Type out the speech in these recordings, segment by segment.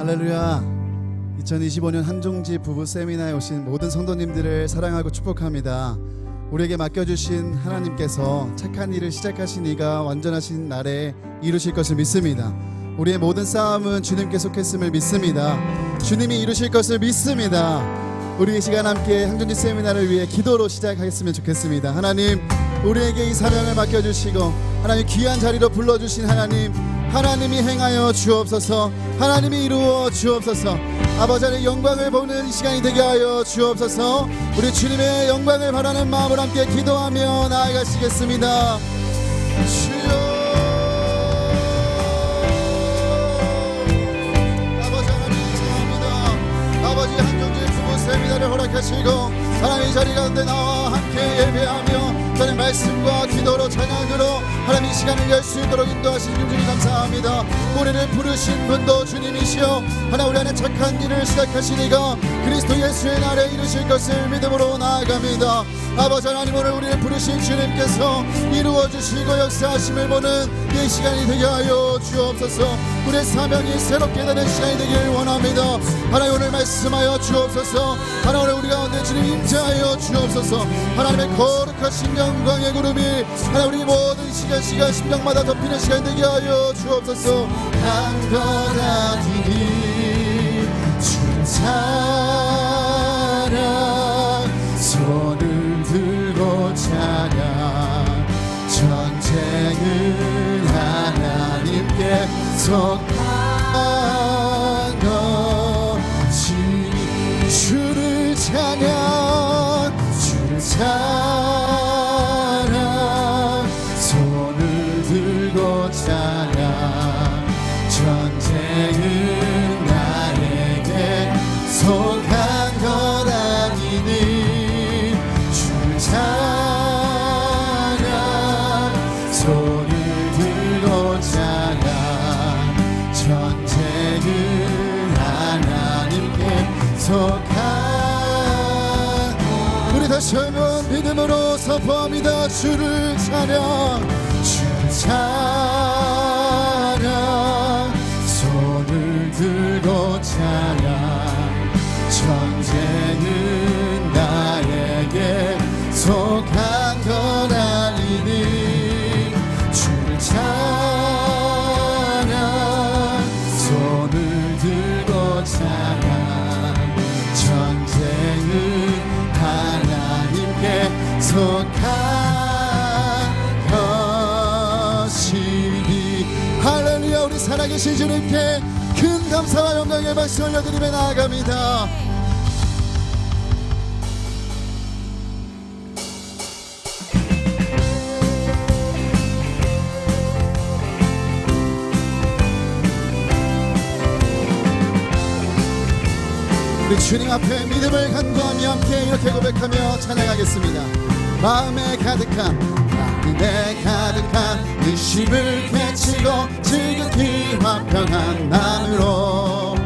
할렐루야. 2025년 한종지 부부 세미나에 오신 모든 성도님들을 사랑하고 축복합니다. 우리에게 맡겨주신 하나님께서 착한 일을 시작하신 이가 완전하신 날에 이루실 것을 믿습니다. 우리의 모든 싸움은 주님께 속했음을 믿습니다. 주님이 이루실 것을 믿습니다. 우리 이 시간 함께 한종지 세미나를 위해 기도로 시작하겠으면 좋겠습니다. 하나님, 우리에게 이 사명을 맡겨주시고 하나님 귀한 자리로 불러주신 하나님이 행하여 주옵소서. 하나님이 이루어 주옵소서. 아버지 하나님의 영광을 보는 이 시간이 되게 하여 주옵소서. 우리 주님의 영광을 바라는 마음을 함께 기도하며 나아가시겠습니다. 주여, 아버지 하나님 감사합니다. 아버지 한종지 부부 세미나를 허락하시고 하나님 이 자리 가운데 나와 함께 예배하며 하나님 말씀과 기도로 찬양으로 하나님 이 시간을 열 수 있도록 인도하신 주님 감사합니다. 우리를 부르신 분도 주님이시여 하나님 우리 안에 착한 일을 시작하시니가 그리스도 예수의 날에 이루실 것을 믿음으로 나아갑니다. 아버지 하나님, 오늘 우리를 부르신 주님께서 이루어주시고 역사하심을 보는 이 시간이 되게 하여 주옵소서. 우리의 사명이 새롭게 되는 시간이 되길 원합니다. 하나님 오늘 말씀하여 주옵소서. 하나님 오늘 우리 가운데 주님 임재하여 주옵소서. 하나님의 거룩하신 영광의 구름이 하나님 우리 모든 시간 심령마다 덮이는 시간이 되게 하여 주옵소서. 강건하기니 주의 사랑 손을 들고 찬양 전쟁은 하나님께 속한 것이 주를 찬양 주를 사랑 손을 들고 찬양 전쟁은 나에게 속한 것 아니니 주를 찬양 손을 들고 찬양 전쟁은 하나님께 속한 우리 다시 한번 믿음으로 선포합니다. 주를 찬양 주를 찬양 손을 들고 찬양 전쟁은 나에게 속한 것 아니니 주를 찬양 손을 들고 찬양 전쟁은 하나님께 속한 것이니 할렐루야. 우리 살아계신 주님께 큰 감사와 영광의 말씀 올려드리며 나아갑니다. 우리 주님 앞에 믿음을 간구하며 함께 이렇게 고백하며 찬양하겠습니다. 마음에 가득한 의심을 깨치고 지극히 화평한 마음으로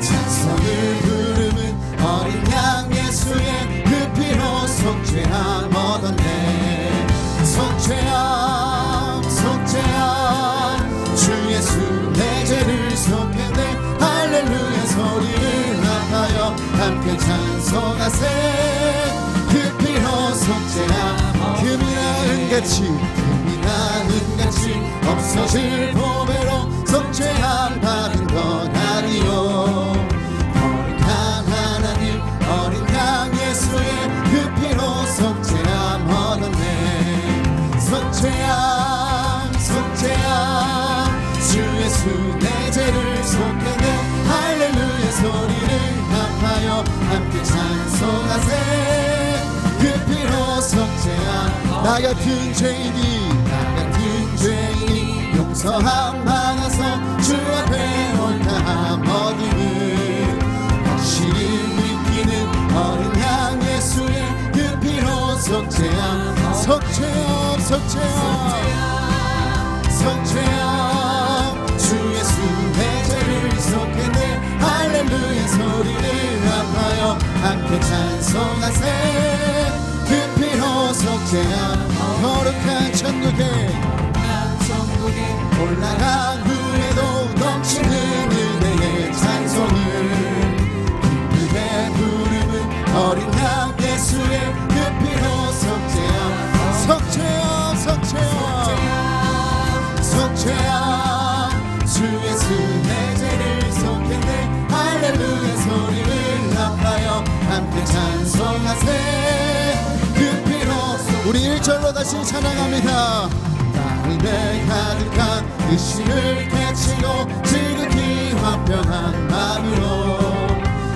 찬송을 부르는 어린 양 예수의 그 피로 속죄함 얻었네. 속죄함 주 예수 내 죄를 속했네. 할렐루야 소리를 높여 함께 찬송하세. 그 피로 속죄함 금이나 은같이 없어질 보배로 속죄함 받은 것 아니요. 거룩한 하나님 어린 양 예수의 그 피로 속죄함 얻었네. 속죄함 주 예수 내 죄를 속했네. 할렐루야 소리를 높여 함께 찬송하세. 그 피로 속죄함 나 같은 죄인이 용서함 받아서 주 앞에 옳다함 얻으는 확실히 믿기는 어린 양 예수의 그 피로 속죄함 주 예수 내 죄를 속했네. 할렐루야 소리를 높여 함께 찬송하세. 그 피로 속죄함 거룩한 천국에 올라간 후에도 넘치는 은혜의 찬송 어린 양 예수의 그 피로 속죄함 속죄함 속죄함 속죄함 주 예수 내 죄를 속했네 할렐루야 소리를 높여 함께 찬송하세 그 피로 우리 1절로 다시 찬양합니다. 마음에 가득한 의심을 깨치고 지극히 화평한 마음으로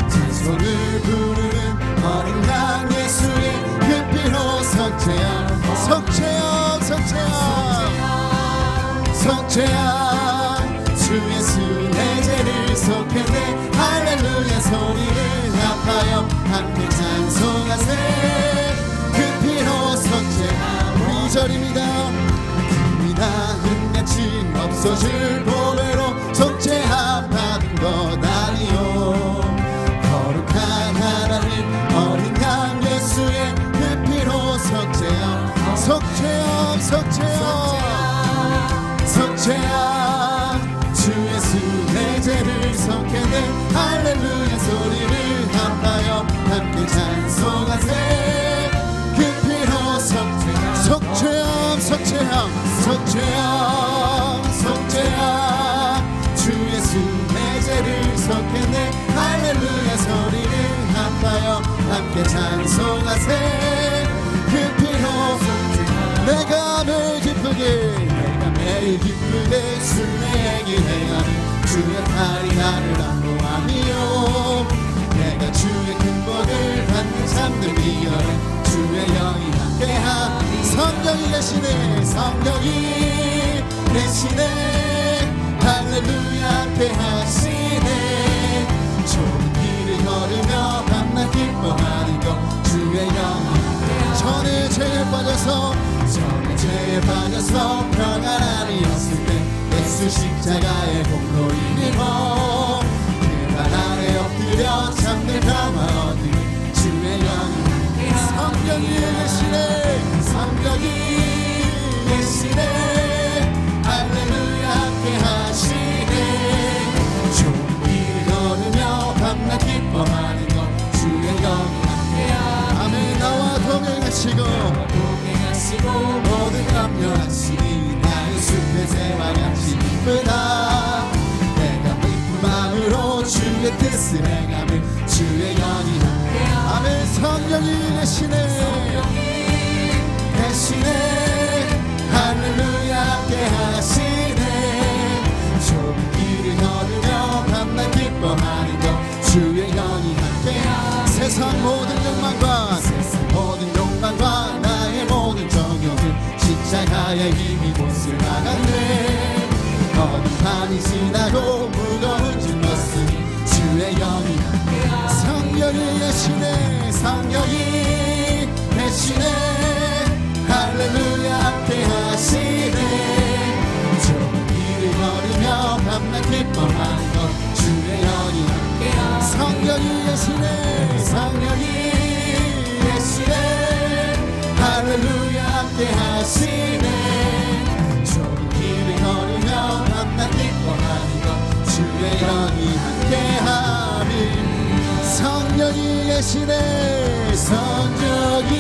찬송을 부르는 어린 양 예수의 그 피로 속죄함 속죄함 속죄함 속죄함 주 예수 내 죄를 속했네 할렐루야 소리를 합하여 함께 찬송하세 그 피로 속죄함 우리 2절입니다. 나같이 없어질 보배로 속죄함 받은 것 아니요 거룩한 하나님 어린 양 예수의 그 피로 속죄함 속죄함 속죄함 속죄함 주 예수 내 죄를 속했네 할렐루야 소리를 합하여 함께 찬송하세 그 피로 속죄함 속죄함 속죄함 속죄함 속죄함 주 예수 내 죄를 속했네 할렐루야 소리를 합하여 함께 찬송하세 그 피로 내가 매일 기쁘게 순례하기 행하는 주의 팔이 나를 안보하니요 내가 주의 큰 복을 받는 삶들 이어내 주의 영이 함께하니 성령이 계시네 성령이 계시네 할렐루야 함께하시네 좋은 길을 걸으며 밤낮 기뻐하는 것 주의 영이 전에 죄에 빠져서 평안함이었을 때 예수 십자가의 공로 힘입어 그 발 아래 엎드려 잠들 평화 얻으니 주의 영이 성령이 계시네 성령이 계시네 할렐루야 함께하시네 좋은 길을 걸으며 밤낮 기뻐하는 것 주의 영이 함께하니 아멘 나와 동행하시고 모든 감격하시니 나의 숲의 새와 같이 기쁘다 내가 기쁜 마음으로 주의 뜻을 행하며 주의 영이 함께하니 아멘 성령이 계시네 계시네 할렐루야 함께하시네 좋은 길을 걸으며 밤낮 기뻐하는 것 주의 영이 함께하니 세상 모든 욕망과 나의 모든 정욕을 십자가의 힘이 못을 막았네 어둠 밤이 지나고 무거운 짐 벗으니 주의 영이 성령이 계시네 성령이 계시네 할렐루야 함께하시네 좋은 길을 걸으며 밤낮 기뻐하는 것 주의 영이 성령이 계시네 성령이 계시네 할렐루야 함께하시네 좋은 길을 걸으며 밤낮 기뻐하는 것 주의 영이 함께하니 성령이 계시네 성령이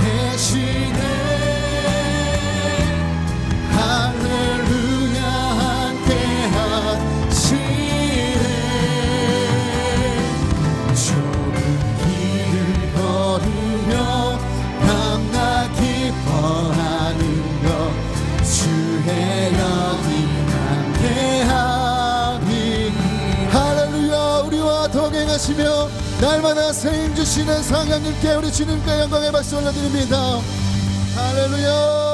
계시네 할렐루야 함께하시네 좁은 길을 걸으며 밤낮 기뻐하는 것 주의 영이 함께하니 할렐루야 우리와 동행하시며 날마다 세임 주시는 성령님께 우리 주님께 영광의 박수 올려드립니다. 할렐루야.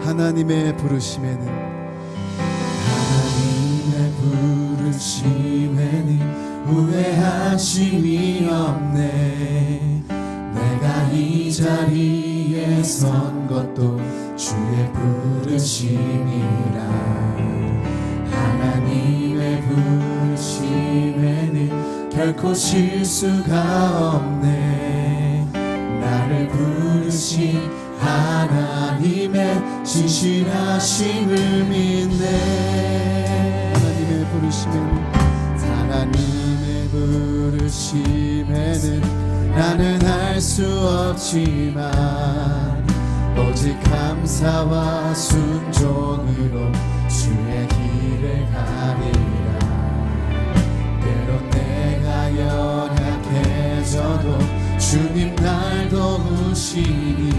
하나님의 부르심에는 후회하심이 없네. 내가 이 자리에 선 것도 주의 부르심이라. 하나님의 부르심에는 결코 실수가 없네. 나를 부르신 하나님의 신실하심을 믿네. 하나님의 부르심에는 나는 할 수 없지만 오직 감사와 순종으로 주의 길을 가리라. 때론 내가 연약해져도 주님 날 도우시니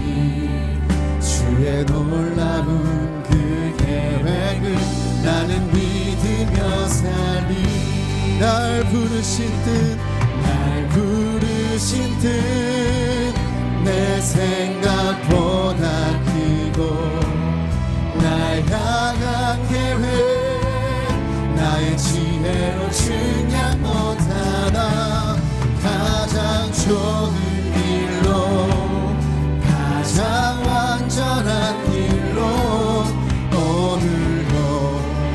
주의 놀라운 그 계획을 나는 믿으며 살리. 날 부르신 뜻 내 생각보다 크고 날 향한 계획 나의 지혜로 측량 못하나 가장 좋은 길로 가장 완전한 길로 오늘도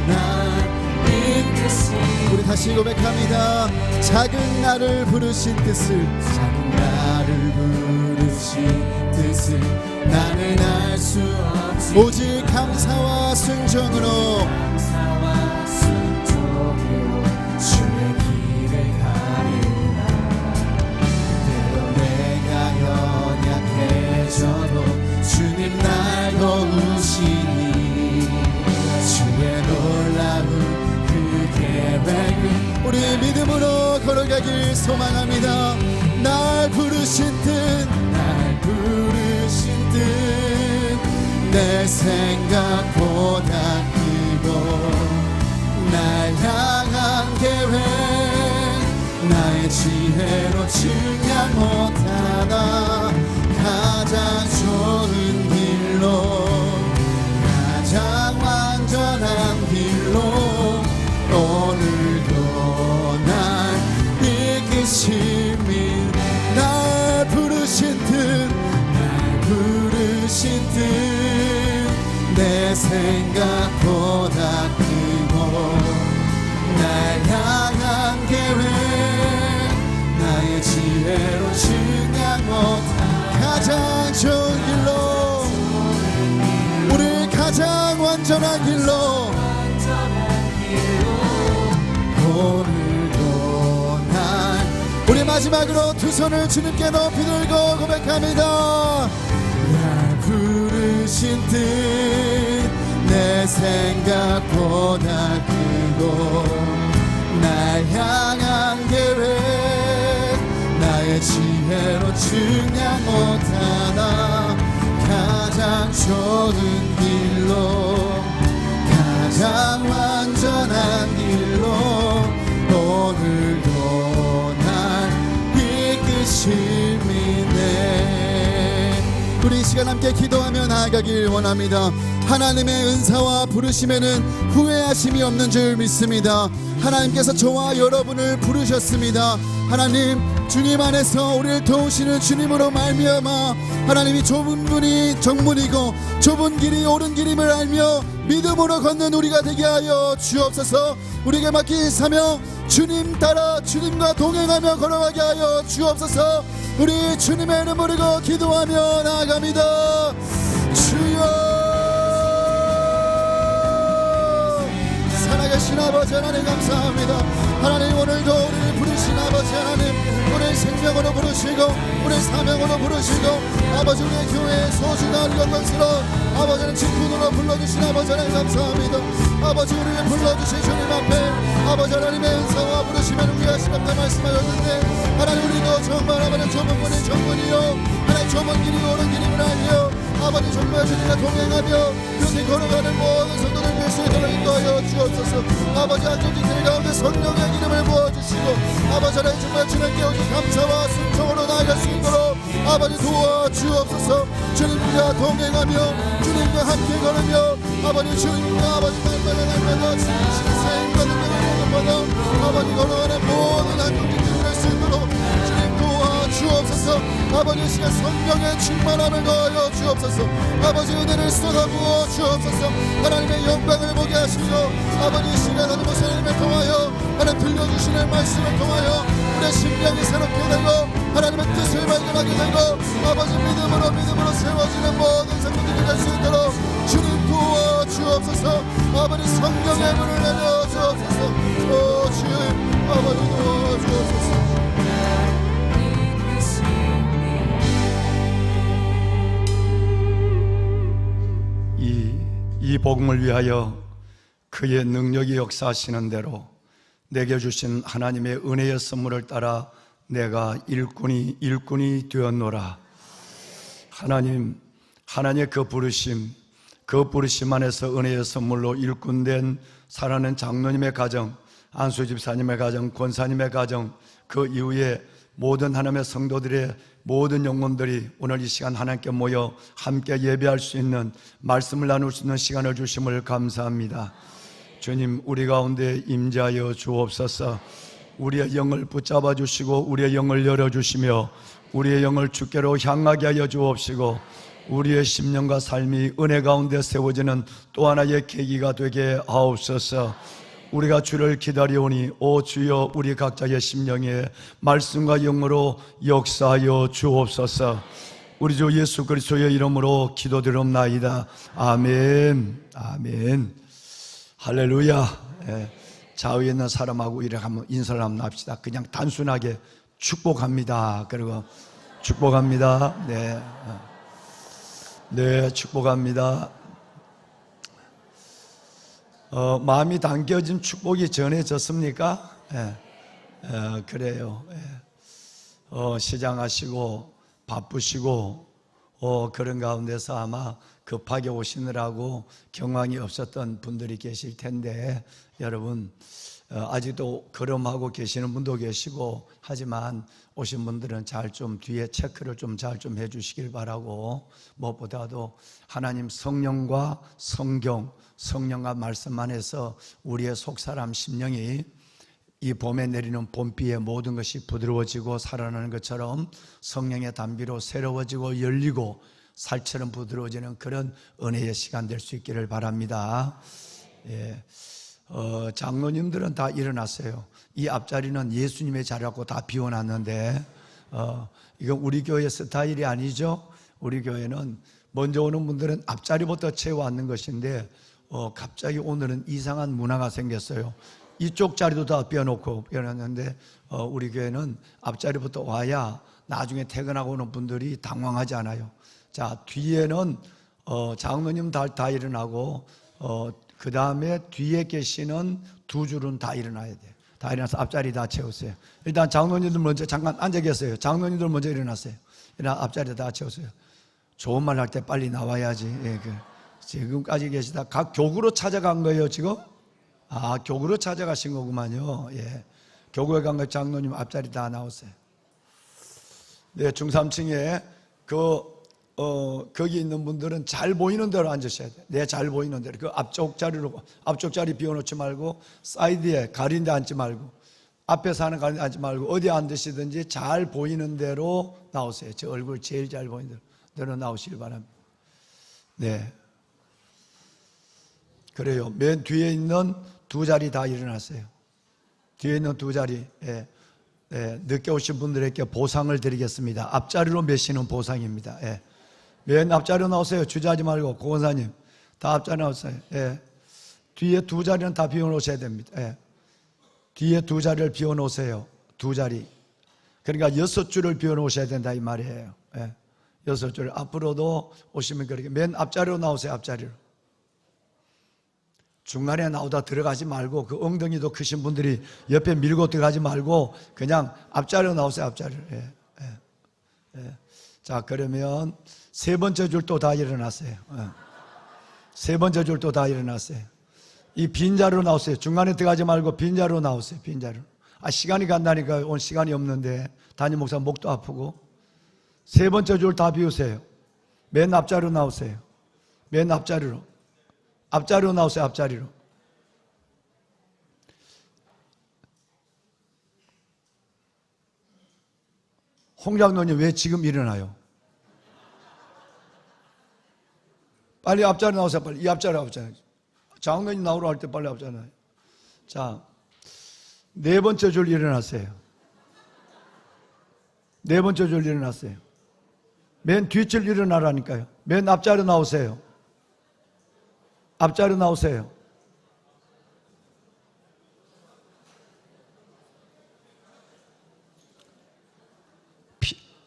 날 이끄시. 우리 다시 고백합니다. 작은 나를 부르신 뜻을 나는 알 수 없지. 오직 감사와 순종으로 주의 길을 가리라. 때로 내가 연약해져도 주님 날 도우시니 주의 놀라운 그 계획을 우리 믿음으로 걸어가길 소망합니다. 날 부르신 뜻 내 생각보다 크고 날 향한 계획 나의 지혜로 측량 못하나 가장 좋은 길로 가장 완전한 길로 오늘도 날 이끄심이. 날 부르신 뜻 내 생각보다 크고 날 향한 계획 나의 지혜로 측량 못한 가장 좋은 길로 우리 가장 완전한 길로 오늘도 날. 우리 마지막으로 두 손을 주님께 높이 들고 고백합니다. 날 부르신 뜻 내 생각보다 크고 날 향한 계획 나의 지혜로 측량 못하나 가장 좋은 길로 가장 완전한 길로 오늘도 날 이끄심이네. 우리 이 시간 함께 기도하며 나아가길 원합니다. 하나님의 은사와 부르심에는 후회하심이 없는 줄 믿습니다. 하나님께서 저와 여러분을 부르셨습니다. 하나님, 주님 안에서 우리를 도우시는 주님으로 말미암아 하나님이 좁은 문이 정문이고 좁은 길이 옳은 길임을 알며 믿음으로 걷는 우리가 되게 하여 주옵소서. 우리에게 맡긴 사명 주님 따라 주님과 동행하며 걸어가게 하여 주옵소서. 우리 주님의 이름 부르고 기도하며 나아갑니다. 주여, 살아계신 아버지 하나님 감사합니다. 하나님, 오늘도 우리를 부르신 아버지 하나님, 우리의 생명으로 부르시고 우리의 사명으로 부르시고 아버지 우리의 교회의 소중한 영광스러운 아버지는 직분으로 불러주신 아버지 하나님 감사합니다. 아버지, 우리를 불러주신 주님 앞에 아버지 하나님의 은사와 부르심을 위하시겠다 말씀하셨는데 하나님, 우리도 정말 아버지 좁은 문이 정문이요 하나님 좁은 길이 옳은 길임을 알며 아버지 정말 주님과 동행하며 그렇게 걸어가는 모든 성도들 예수의 도를 인도하여 주옵소서. 아버지, 안정된 길 가운데 성령의 기름을 부어주시고 아버지 하나님 정말 주님께 오직 감사와 순종으로 나아갈 수 있도록 아버지 도와주옵소서. 주님과 동행하며 주님과 함께 걸으며 아버지 주님과 아버지 날마다 주님의 생과 능력을 받아 아버지 걸어가는 모든 안정된 길을 할 수 있도록 주님 도와주옵소서. 아버지, 시간 성령의 충만함을 더하여 주옵소서. 아버지, 은혜를 쏟아부어 주옵소서. 하나님의 영광을 보게 하시고 아버지, 시간 하나님 모습을 통하여 하나님 들려주시는 말씀을 통하여 우리의 심령이 새롭게 되고 하나님의 뜻을 발견하게 되고 아버지 믿음으로 세워지는 모든 성도들이 될 수 있도록 주님 도와 주옵소서. 아버지 성령의 불을 내려 주옵소서. 오 주님 아버지 도와 주옵소서. 이 복음을 위하여 그의 능력이 역사하시는 대로 내게 주신 하나님의 은혜의 선물을 따라 내가 일꾼이 되었노라. 하나님의 그 부르심 안에서 은혜의 선물로 일꾼된 사랑하는 장로님의 가정, 안수 집사님의 가정, 권사님의 가정, 그 이후에 모든 하나님의 성도들의 모든 영혼들이 오늘 이 시간 하나님께 모여 함께 예배할 수 있는, 말씀을 나눌 수 있는 시간을 주심을 감사합니다. 주님, 우리 가운데 임재하여 주옵소서. 우리의 영을 붙잡아 주시고 우리의 영을 열어주시며 우리의 영을 주께로 향하게 하여 주옵시고 우리의 심령과 삶이 은혜 가운데 세워지는 또 하나의 계기가 되게 하옵소서. 우리가 주를 기다려오니 오 주여, 우리 각자의 심령에 말씀과 영으로 역사하여 주옵소서. 우리 주 예수 그리스도의 이름으로 기도드립나이다. 아멘. 아멘. 할렐루야. 좌우에 있는 사람하고 이렇게 한번 인사를 한번 합시다. 그냥 단순하게 축복합니다. 그리고 축복합니다. 네, 축복합니다. 마음이 담겨진 축복이 전해졌습니까? 그래요. 시장하시고 바쁘시고 그런 가운데서 아마 급하게 오시느라고 경황이 없었던 분들이 계실 텐데, 여러분 아직도 걸음하고 계시는 분도 계시고 하지만 오신 분들은 잘 좀 뒤에 체크를 좀 잘 좀 해주시길 바라고, 무엇보다도 하나님 성령과 성경, 성령과 말씀 안에서 우리의 속사람 심령이 이 봄에 내리는 봄비에 모든 것이 부드러워지고 살아나는 것처럼 성령의 단비로 새로워지고 열리고 살처럼 부드러워지는 그런 은혜의 시간 될 수 있기를 바랍니다. 장로님들은 다 일어났어요. 이 앞자리는 예수님의 자리라고 다 비워놨는데 이건 우리 교회 스타일이 아니죠. 우리 교회는 먼저 오는 분들은 앞자리부터 채워앉는 것인데 갑자기 오늘은 이상한 문화가 생겼어요. 이쪽 자리도 다 비워놨는데 우리 교회는 앞자리부터 와야 나중에 퇴근하고 오는 분들이 당황하지 않아요. 자, 뒤에는 장로님 다 일어나고 그 다음에 뒤에 계시는 두 줄은 다 일어나야 돼요. 다 일어나서 앞자리 다 채우세요. 일단 장로님들 먼저 잠깐 앉아 계세요. 장로님들 먼저 일어났어요. 일어나 앞자리 다 채우세요. 좋은 말 할 때 빨리 나와야지. 지금까지 계시다 각 교구로 찾아간 거예요, 지금? 교구로 찾아가신 거구만요. 교구에 간 거 장로님 앞자리 다 나오세요. 네, 중삼층에 거기 있는 분들은 잘 보이는 대로 앉으셔야 돼요. 네, 잘 보이는 대로. 그 앞쪽 자리 비워놓지 말고 사이드에 가린 데 앉지 말고 앞에서 하는 가린 데 앉지 말고 어디 앉으시든지 잘 보이는 대로 나오세요. 제 얼굴 제일 잘 보이는 대로 나오시길 바랍니다. 네, 그래요. 맨 뒤에 있는 두 자리 다 일어났어요. 뒤에 있는 두 자리. 늦게 오신 분들에게 보상을 드리겠습니다. 앞자리로 메시는 보상입니다. 맨 앞자리로 나오세요. 주저하지 말고. 고원사님 다 앞자리 나오세요. 뒤에 두 자리는 다 비워놓으셔야 됩니다. 뒤에 두 자리를 비워놓으세요. 두 자리. 그러니까 6줄을 비워놓으셔야 된다 이 말이에요. 6줄. 앞으로도 오시면 그렇게 맨 앞자리로 나오세요. 앞자리로. 중간에 나오다 들어가지 말고, 그 엉덩이도 크신 분들이 옆에 밀고 들어가지 말고 그냥 앞자리로 나오세요. 앞자리로. 자, 그러면 세 번째 줄도 다 일어났어요. 세 번째 줄도 다 일어났어요. 이 빈자리로 나오세요. 중간에 들어가지 말고 빈자리로 나오세요. 빈자리로. 시간이 간다니까 오늘 시간이 없는데 담임 목사 목도 아프고. 세 번째 줄 다 비우세요. 맨 앞자리로 나오세요. 맨 앞자리로. 앞자리로 나오세요. 앞자리로. 홍 장로님 왜 지금 일어나요? 빨리 앞자리 나오세요. 빨리. 이 앞자리. 장로님 나오러 할 때 빨리 앞자리 나와요. 자, 네 번째 줄 일어나세요. 네 번째 줄 일어났어요. 맨 뒷줄 일어나라니까요. 맨 앞자리 나오세요. 앞자리 나오세요.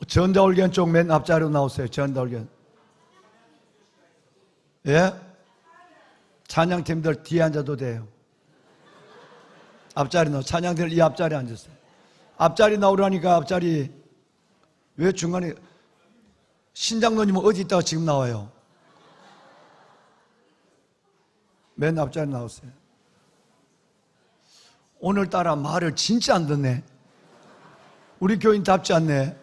전자올견 쪽 맨 앞자리로 나오세요. 전자올견. 예? 찬양팀들 뒤에 앉아도 돼요. 앞자리 나오. 찬양팀들 이 앞자리에 앉으세요. 앞자리 나오라니까. 앞자리. 왜 중간에 신장로님은 어디 있다가 지금 나와요? 맨 앞자리 나오세요. 오늘따라 말을 진짜 안 듣네. 우리 교인답지 않네.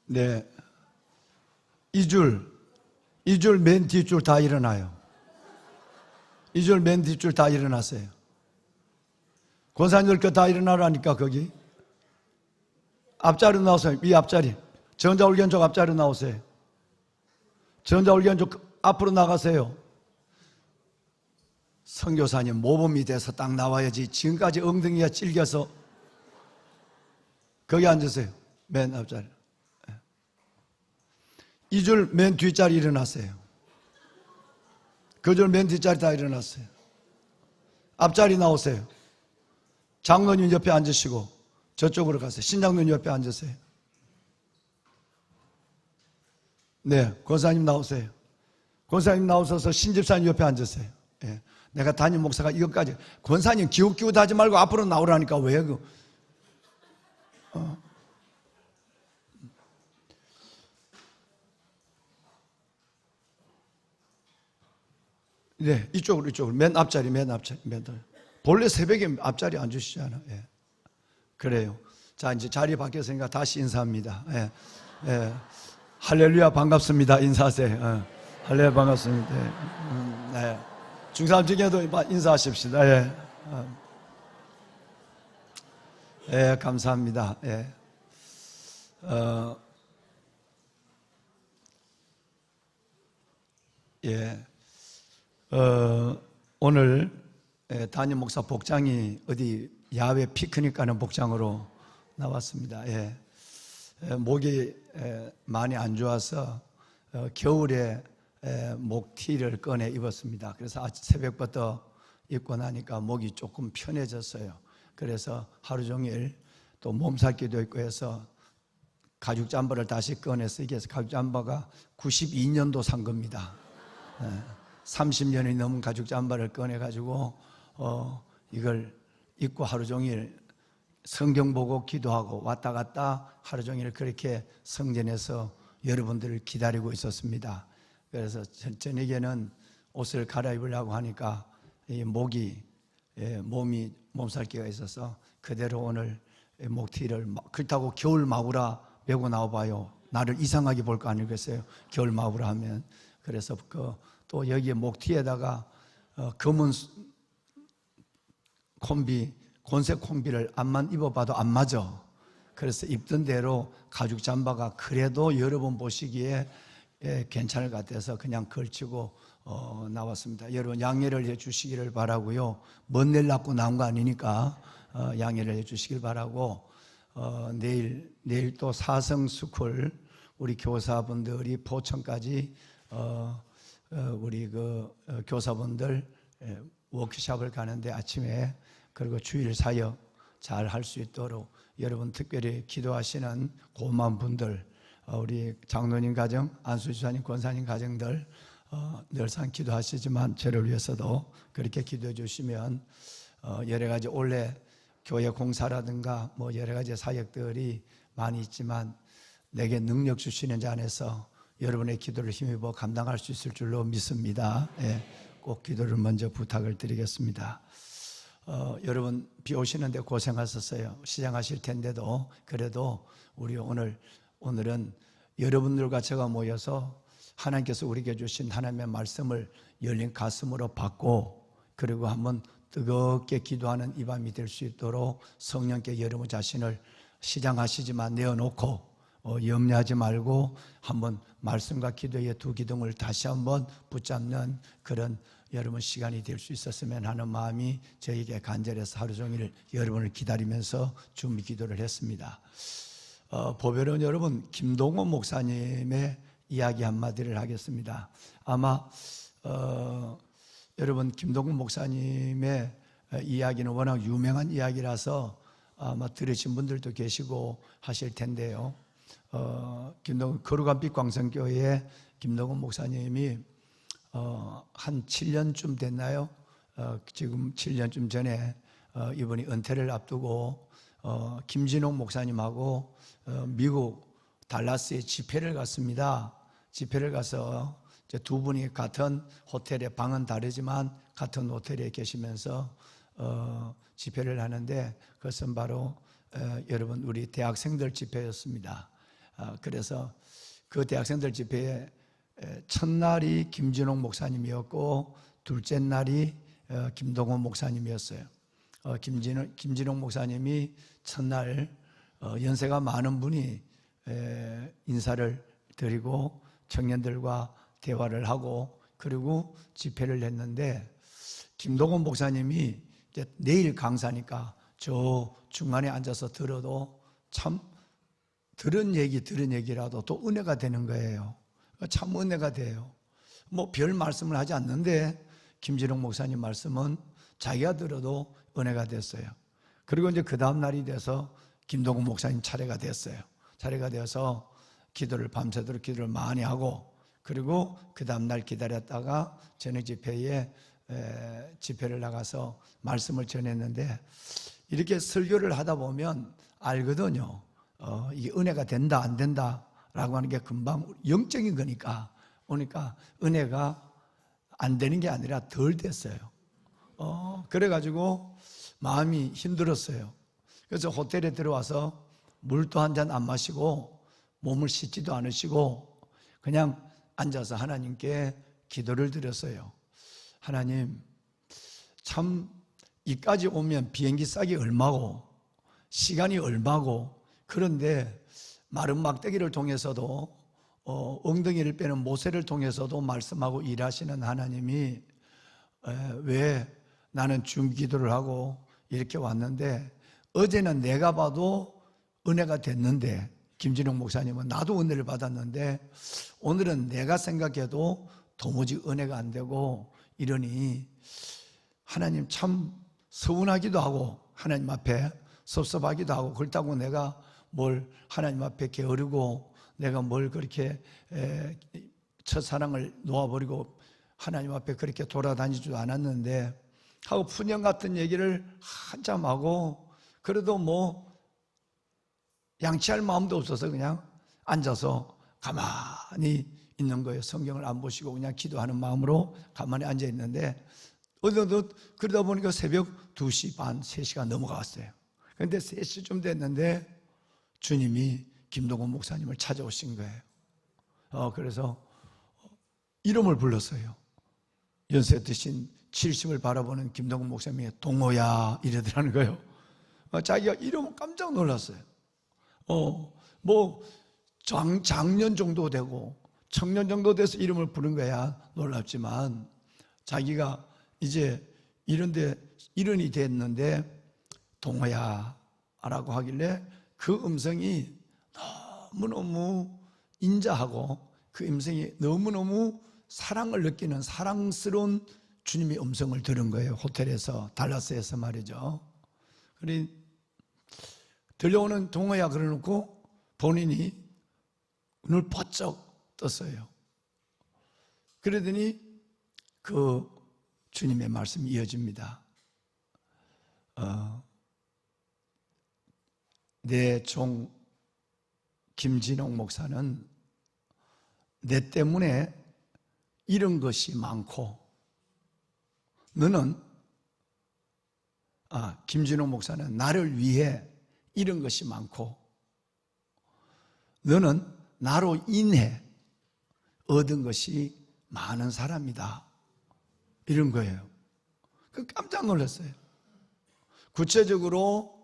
네. 이 줄 맨 뒷줄 다 일어나요. 이 줄 맨 뒷줄 다 일어났어요. 권사님들 다 일어나라니까. 거기 앞자리 나오세요. 이 앞자리. 전자올견 쪽 앞자리 나오세요. 전자올견 쪽 앞으로 나가세요. 선교사님 모범이 돼서 딱 나와야지. 지금까지 엉덩이가 찔겨서. 거기 앉으세요. 맨 앞자리. 이 줄 맨 뒷자리 일어났어요. 그 줄 맨 뒷자리 다 일어났어요. 앞자리 나오세요. 장로님 옆에 앉으시고 저쪽으로 가세요. 신장로님 옆에 앉으세요. 네, 권사님 나오세요. 권사님 나오셔서 신집사님 옆에 앉으세요. 예. 내가 담임 목사가 이것까지 권사님 기웃기웃하지 말고 앞으로 나오라니까. 왜 네, 이쪽으로 맨 앞자리. 본래 새벽에 앞자리 앉으시잖아. 예. 그래요. 자, 이제 자리 바뀌었으니까 다시 인사합니다. 예. 예. 할렐루야 반갑습니다. 인사하세요. 예. 할렐루야 반갑습니다. 예. 중삼 중에도 인사하십시다. 예. 예, 감사합니다. 예. 예. 오늘 담임 목사 복장이 어디 야외 피크닉 가는 복장으로 나왔습니다. 예. 목이 많이 안 좋아서 겨울에 목티를 꺼내 입었습니다. 그래서 새벽부터 입고 나니까 목이 조금 편해졌어요. 그래서 하루 종일 또 몸살기도 있고 해서 가죽 잠바를 다시 꺼내서 이게 가죽 잠바가 92년도 산 겁니다. 30년이 넘은 가죽 잠바를 꺼내가지고 이걸 입고 하루 종일 성경 보고 기도하고 왔다 갔다 하루 종일 그렇게 성전에서 여러분들을 기다리고 있었습니다. 그래서 저녁에는 옷을 갈아입으려고 하니까 이 몸이 몸살기가 있어서 그대로 오늘 목티를 그렇다고 겨울 마구라 메고 나와봐요. 나를 이상하게 볼 거 아니겠어요? 겨울 마구라 하면. 그래서 또 여기에 목티에다가 검은 콤비, 곤색 콤비를 안만 입어봐도 안 맞아. 그래서 입던 대로 가죽 잠바가 그래도 여러분 보시기에 괜찮을 것 같아서 그냥 걸치고 나왔습니다. 여러분 양해를 해 주시기를 바라고요. 먼 일 낳고 나온 거 아니니까 양해를 해 주시길 바라고 내일 또 사성스쿨 우리 교사분들이 포천까지 우리 교사분들 워크숍을 가는데 아침에 그리고 주일 사역 잘 할 수 있도록 여러분 특별히 기도하시는 고마운 분들 우리 장로님 가정, 안수지사님, 권사님 가정들 늘상 기도하시지만 저를 위해서도 그렇게 기도해 주시면 여러 가지 원래 교회 공사라든가 뭐 여러 가지 사역들이 많이 있지만 내게 능력 주시는 자 안에서 여러분의 기도를 힘입어 감당할 수 있을 줄로 믿습니다. 예, 꼭 기도를 먼저 부탁을 드리겠습니다. 여러분 비 오시는데 고생하셨어요. 시장하실 텐데도 그래도 우리 오늘은 여러분들과 제가 모여서 하나님께서 우리에게 주신 하나님의 말씀을 열린 가슴으로 받고 그리고 한번 뜨겁게 기도하는 이 밤이 될 수 있도록 성령께 여러분 자신을 시장하시지만 내어놓고 염려하지 말고 한번 말씀과 기도의 두 기둥을 다시 한번 붙잡는 그런 여러분 시간이 될 수 있었으면 하는 마음이 저에게 간절해서 하루 종일 여러분을 기다리면서 준비 기도를 했습니다. 보배로운 여러분, 김동원 목사님의 이야기 한마디를 하겠습니다. 아마 여러분 김동원 목사님의 이야기는 워낙 유명한 이야기라서 아마 들으신 분들도 계시고 하실 텐데요. 김동원 거룩한빛 광성교회에 김동원 목사님이 한 7년쯤 됐나요? 지금 7년쯤 전에 이분이 은퇴를 앞두고 김진홍 목사님하고 미국 달라스에 집회를 갔습니다. 집회를 가서 이제 두 분이 같은 호텔에, 방은 다르지만 같은 호텔에 계시면서 집회를 하는데, 그것은 바로 여러분 우리 대학생들 집회였습니다. 그래서 그 대학생들 집회에 첫날이 김진홍 목사님이었고 둘째 날이 김동원 목사님이었어요. 김진홍 목사님이 첫날 연세가 많은 분이 인사를 드리고 청년들과 대화를 하고 그리고 집회를 했는데, 김동원 목사님이 이제 내일 강사니까 저 중간에 앉아서 들어도 참 들은 얘기라도 또 은혜가 되는 거예요. 참 은혜가 돼요. 뭐 별 말씀을 하지 않는데 김진홍 목사님 말씀은 자기가 들어도 은혜가 됐어요. 그리고 이제 그 다음 날이 돼서 김동원 목사님 차례가 됐어요. 차례가 되어서 기도를 밤새도록 기도를 많이 하고, 그리고 그 다음 날 기다렸다가 저녁 집회에 집회를 나가서 말씀을 전했는데, 이렇게 설교를 하다 보면 알거든요. 이게 은혜가 된다 안 된다 라고 하는 게 금방 영적인 거니까 오니까 은혜가 안 되는 게 아니라 덜 됐어요. 그래가지고 마음이 힘들었어요. 그래서 호텔에 들어와서 물도 한 잔 안 마시고 몸을 씻지도 않으시고 그냥 앉아서 하나님께 기도를 드렸어요. 하나님, 참 이까지 오면 비행기 싸기 얼마고 시간이 얼마고, 그런데 마른 막대기를 통해서도 엉덩이를 빼는 모세를 통해서도 말씀하고 일하시는 하나님이 왜 나는 중기도를 하고 이렇게 왔는데, 어제는 내가 봐도 은혜가 됐는데, 김진홍 목사님은 나도 은혜를 받았는데 오늘은 내가 생각해도 도무지 은혜가 안 되고 이러니 하나님 참 서운하기도 하고 하나님 앞에 섭섭하기도 하고, 그렇다고 내가 뭘 하나님 앞에 게으르고 내가 뭘 그렇게 첫사랑을 놓아버리고 하나님 앞에 그렇게 돌아다니지도 않았는데 하고 푸념 같은 얘기를 한참 하고, 그래도 뭐 양치할 마음도 없어서 그냥 앉아서 가만히 있는 거예요. 성경을 안 보시고 그냥 기도하는 마음으로 가만히 앉아 있는데 어느덧 그러다 보니까 새벽 2시 반, 3시가 넘어갔어요. 그런데 3시쯤 됐는데 주님이 김동원 목사님을 찾아오신 거예요. 그래서 이름을 불렀어요. 연세 드신 70을 바라보는 김동원 목사님이 동호야 이러더라는 거예요. 자기가 이름을 깜짝 놀랐어요. 뭐 장년 정도 되고 청년 정도 돼서 이름을 부른 거야 놀랍지만, 자기가 이제 이른이 됐는데 동호야 라고 하길래 그 음성이 너무너무 인자하고 그 음성이 너무너무 사랑을 느끼는 사랑스러운 주님의 음성을 들은 거예요. 호텔에서, 달라스에서 말이죠. 그래 들려오는 동호야 그러놓고 본인이 눈을 번쩍 떴어요. 그러더니 그 주님의 말씀이 이어집니다. 내 종 김진홍 목사는 내 때문에 잃은 것이 많고, 너는 김진홍 목사는 나를 위해 잃은 것이 많고, 너는 나로 인해 얻은 것이 많은 사람이다 이런 거예요. 깜짝 놀랐어요. 구체적으로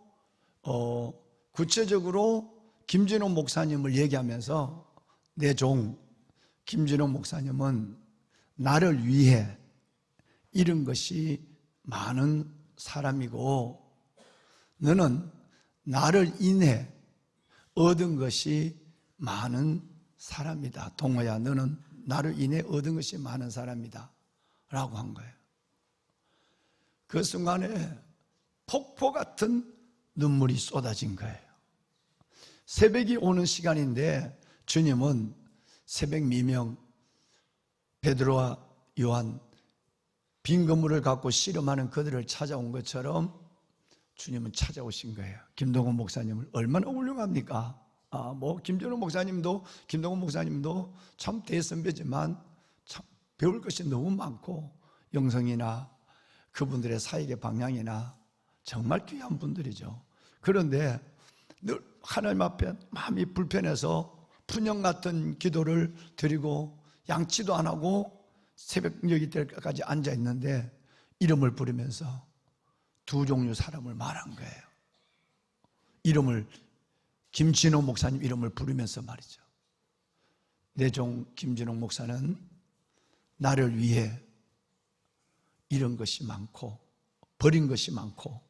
김진호 목사님을 얘기하면서 내 종 김진호 목사님은 나를 위해 잃은 것이 많은 사람이고 너는 나를 인해 얻은 것이 많은 사람이다. 동호야, 너는 나를 인해 얻은 것이 많은 사람이다 라고 한 거예요. 그 순간에 폭포 같은 눈물이 쏟아진 거예요. 새벽이 오는 시간인데 주님은 새벽 미명 베드로와 요한 빈 그물을 갖고 씨름하는 그들을 찾아온 것처럼 주님은 찾아오신 거예요. 김동원 목사님을 얼마나 훌륭합니까? 김준호 목사님도 김동원 목사님도 참 대선배지만 참 배울 것이 너무 많고 영성이나 그분들의 사역의 방향이나 정말 귀한 분들이죠. 그런데 늘 하나님 앞에 마음이 불편해서 푸념 같은 기도를 드리고 양치도 안 하고 새벽녘이 될 때까지 앉아 있는데 이름을 부르면서 두 종류 사람을 말한 거예요. 이름을 김진호 목사님 이름을 부르면서 말이죠. 내 종 김진호 목사는 나를 위해 잃은 것이 많고 버린 것이 많고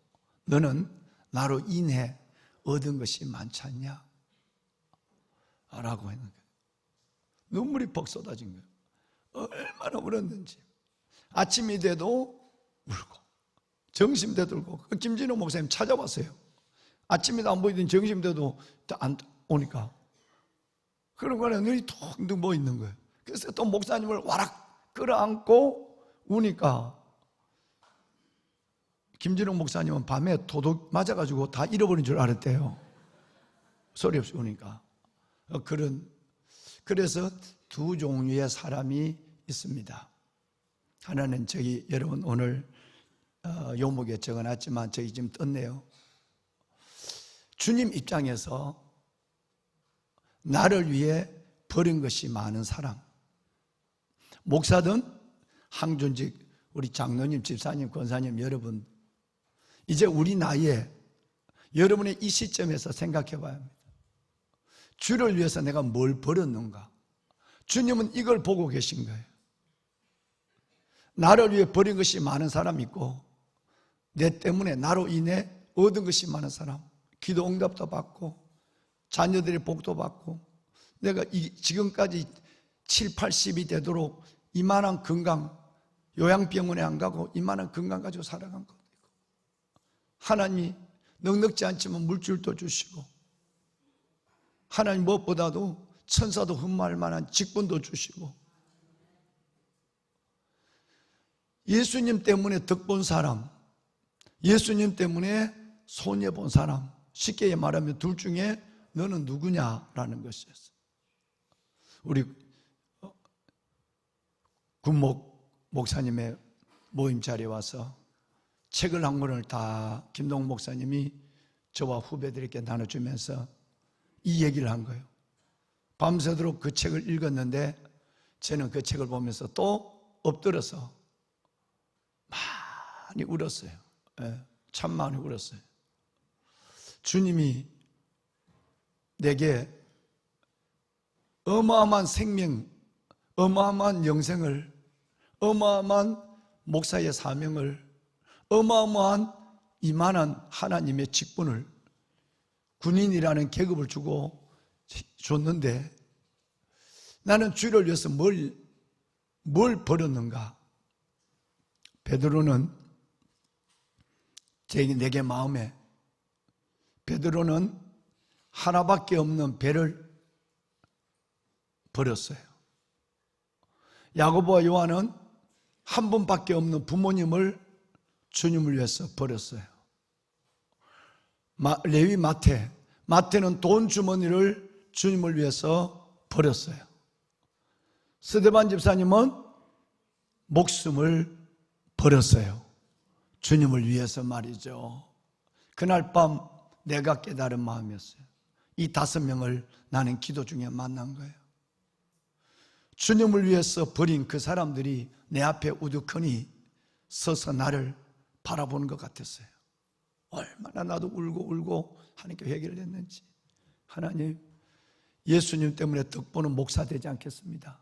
너는 나로 인해 얻은 것이 많지 않냐? 라고 했는 거예요. 눈물이 벅 쏟아진 거예요. 얼마나 울었는지. 아침이 돼도 울고 점심 때도 울고. 김진호 목사님 찾아봤어요. 아침에도 안 보이더니 점심 때도 안 오니까 그런 거는 눈이 톡 누워 있는 거예요. 그래서 또 목사님을 와락 끌어안고 우니까 김진호 목사님은 밤에 도둑 맞아가지고 다 잃어버린 줄 알았대요. 소리 없이 우니까. 그래서 두 종류의 사람이 있습니다. 하나는 여러분 오늘 요목에 적어놨지만 저기 지금 떴네요. 주님 입장에서 나를 위해 버린 것이 많은 사람, 목사든 항존직 우리 장로님, 집사님, 권사님 여러분, 이제 우리 나이에 여러분의 이 시점에서 생각해 봐야 합니다. 주를 위해서 내가 뭘 버렸는가? 주님은 이걸 보고 계신 거예요. 나를 위해 버린 것이 많은 사람이 있고 내 때문에 나로 인해 얻은 것이 많은 사람, 기도 응답도 받고 자녀들의 복도 받고 내가 지금까지 7, 80이 되도록 이만한 건강, 요양병원에 안 가고 이만한 건강 가지고 살아간 것도 있고 하나님이 넉넉지 않지만 물질도 주시고 하나님 무엇보다도 천사도 흠모할 만한 직분도 주시고 예수님 때문에 덕본 사람, 예수님 때문에 손해본 사람, 쉽게 말하면 둘 중에 너는 누구냐라는 것이었어요. 우리 군목 목사님의 모임 자리에 와서 책을 한 권을 다 김동욱 목사님이 저와 후배들에게 나눠주면서 이 얘기를 한 거예요. 밤새도록 그 책을 읽었는데 저는 그 책을 보면서 또 엎드려서 많이 울었어요. 참 많이 울었어요. 주님이 내게 어마어마한 생명, 어마어마한 영생을, 어마어마한 목사의 사명을, 어마어마한 이만한 하나님의 직분을, 군인이라는 계급을 주고 줬는데 나는 주를 위해서 뭘 버렸는가? 베드로는 내게 마음에 베드로는 하나밖에 없는 배를 버렸어요. 야고보와 요한은 한 분밖에 없는 부모님을 주님을 위해서 버렸어요. 레위 마태는 돈 주머니를 주님을 위해서 버렸어요. 스데반 집사님은 목숨을 버렸어요. 주님을 위해서 말이죠. 그날 밤 내가 깨달은 마음이었어요. 이 5명을 나는 기도 중에 만난 거예요. 주님을 위해서 버린 그 사람들이 내 앞에 우두커니 서서 나를 바라보는 것 같았어요. 얼마나 나도 울고 하나님께 회개를 했는지. 하나님, 예수님 때문에 덕보는 목사 되지 않겠습니다.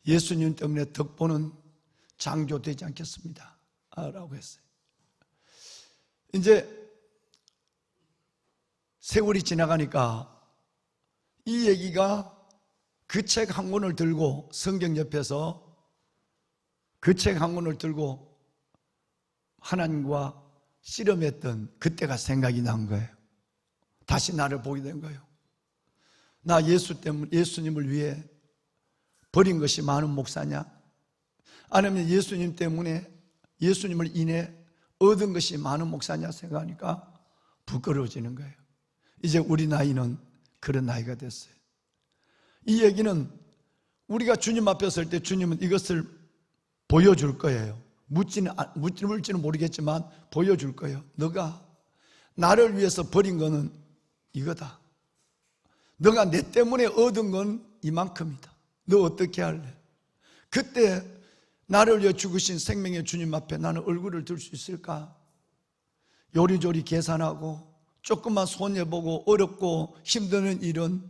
예수님 때문에 덕보는 장교 되지 않겠습니다. 라고 했어요. 이제 세월이 지나가니까 이 얘기가 그 책 한 권을 들고 성경 옆에서 그 책 한 권을 들고 하나님과 씨름했던 그때가 생각이 난 거예요. 다시 나를 보게 된 거예요. 나 예수님을 위해 버린 것이 많은 목사냐? 아니면 예수님 때문에, 예수님을 인해 얻은 것이 많은 목사냐 생각하니까 부끄러워지는 거예요. 이제 우리 나이는 그런 나이가 됐어요. 이 얘기는 우리가 주님 앞에 설 때 주님은 이것을 보여줄 거예요. 묻지는 모르겠지만 보여줄 거예요. 너가 나를 위해서 버린 거는 이거다. 너가 내 때문에 얻은 건 이만큼이다. 너 어떻게 할래? 그때 나를 위해 죽으신 생명의 주님 앞에 나는 얼굴을 들 수 있을까? 요리조리 계산하고 조금만 손해보고 어렵고 힘드는 일은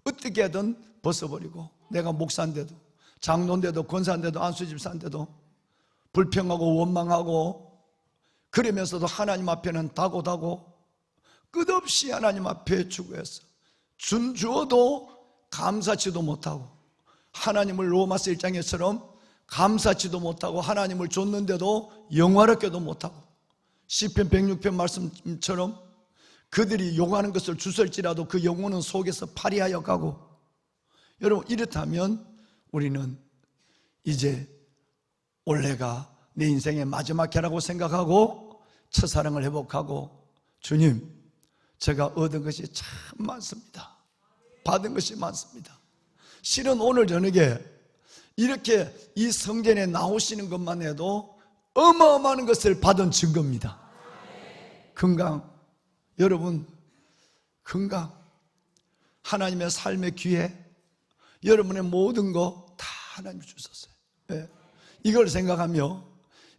어떻게든 벗어버리고, 내가 목사인데도 장로인데도 권사인데도 안수집사인데도 불평하고 원망하고 그러면서도 하나님 앞에는 다고다고 끝없이 하나님 앞에 추구해서 준 주어도 감사치도 못하고, 하나님을 로마서 1장에처럼 감사치도 못하고, 하나님을 줬는데도 영화롭게도 못하고, 시편 106편 말씀처럼 그들이 요구하는 것을 주설지라도 그 영혼은 속에서 파리하여 가고. 여러분, 이렇다면 우리는 이제 올해가 내 인생의 마지막 해라고 생각하고 첫사랑을 회복하고, 주님, 제가 얻은 것이 참 많습니다. 받은 것이 많습니다. 실은 오늘 저녁에 이렇게 이 성전에 나오시는 것만 해도 어마어마한 것을 받은 증거입니다. 건강, 여러분, 건강, 하나님의 삶의 기회, 여러분의 모든 거 다 하나님이 주셨어요. 네. 이걸 생각하며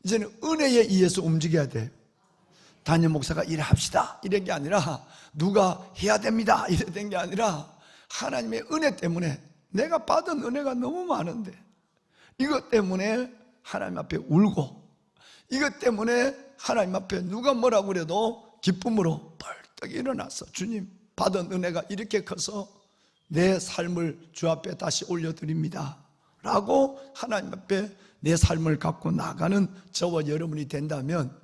이제는 은혜에 의해서 움직여야 돼요. 담임 목사가 일합시다 이런 게 아니라, 누가 해야 됩니다 이런 게 아니라, 하나님의 은혜 때문에 내가 받은 은혜가 너무 많은데 이것 때문에 하나님 앞에 울고, 이것 때문에 하나님 앞에 누가 뭐라고 그래도 기쁨으로 벌떡 일어나서, 주님, 받은 은혜가 이렇게 커서 내 삶을 주 앞에 다시 올려드립니다 라고 하나님 앞에 내 삶을 갖고 나가는 저와 여러분이 된다면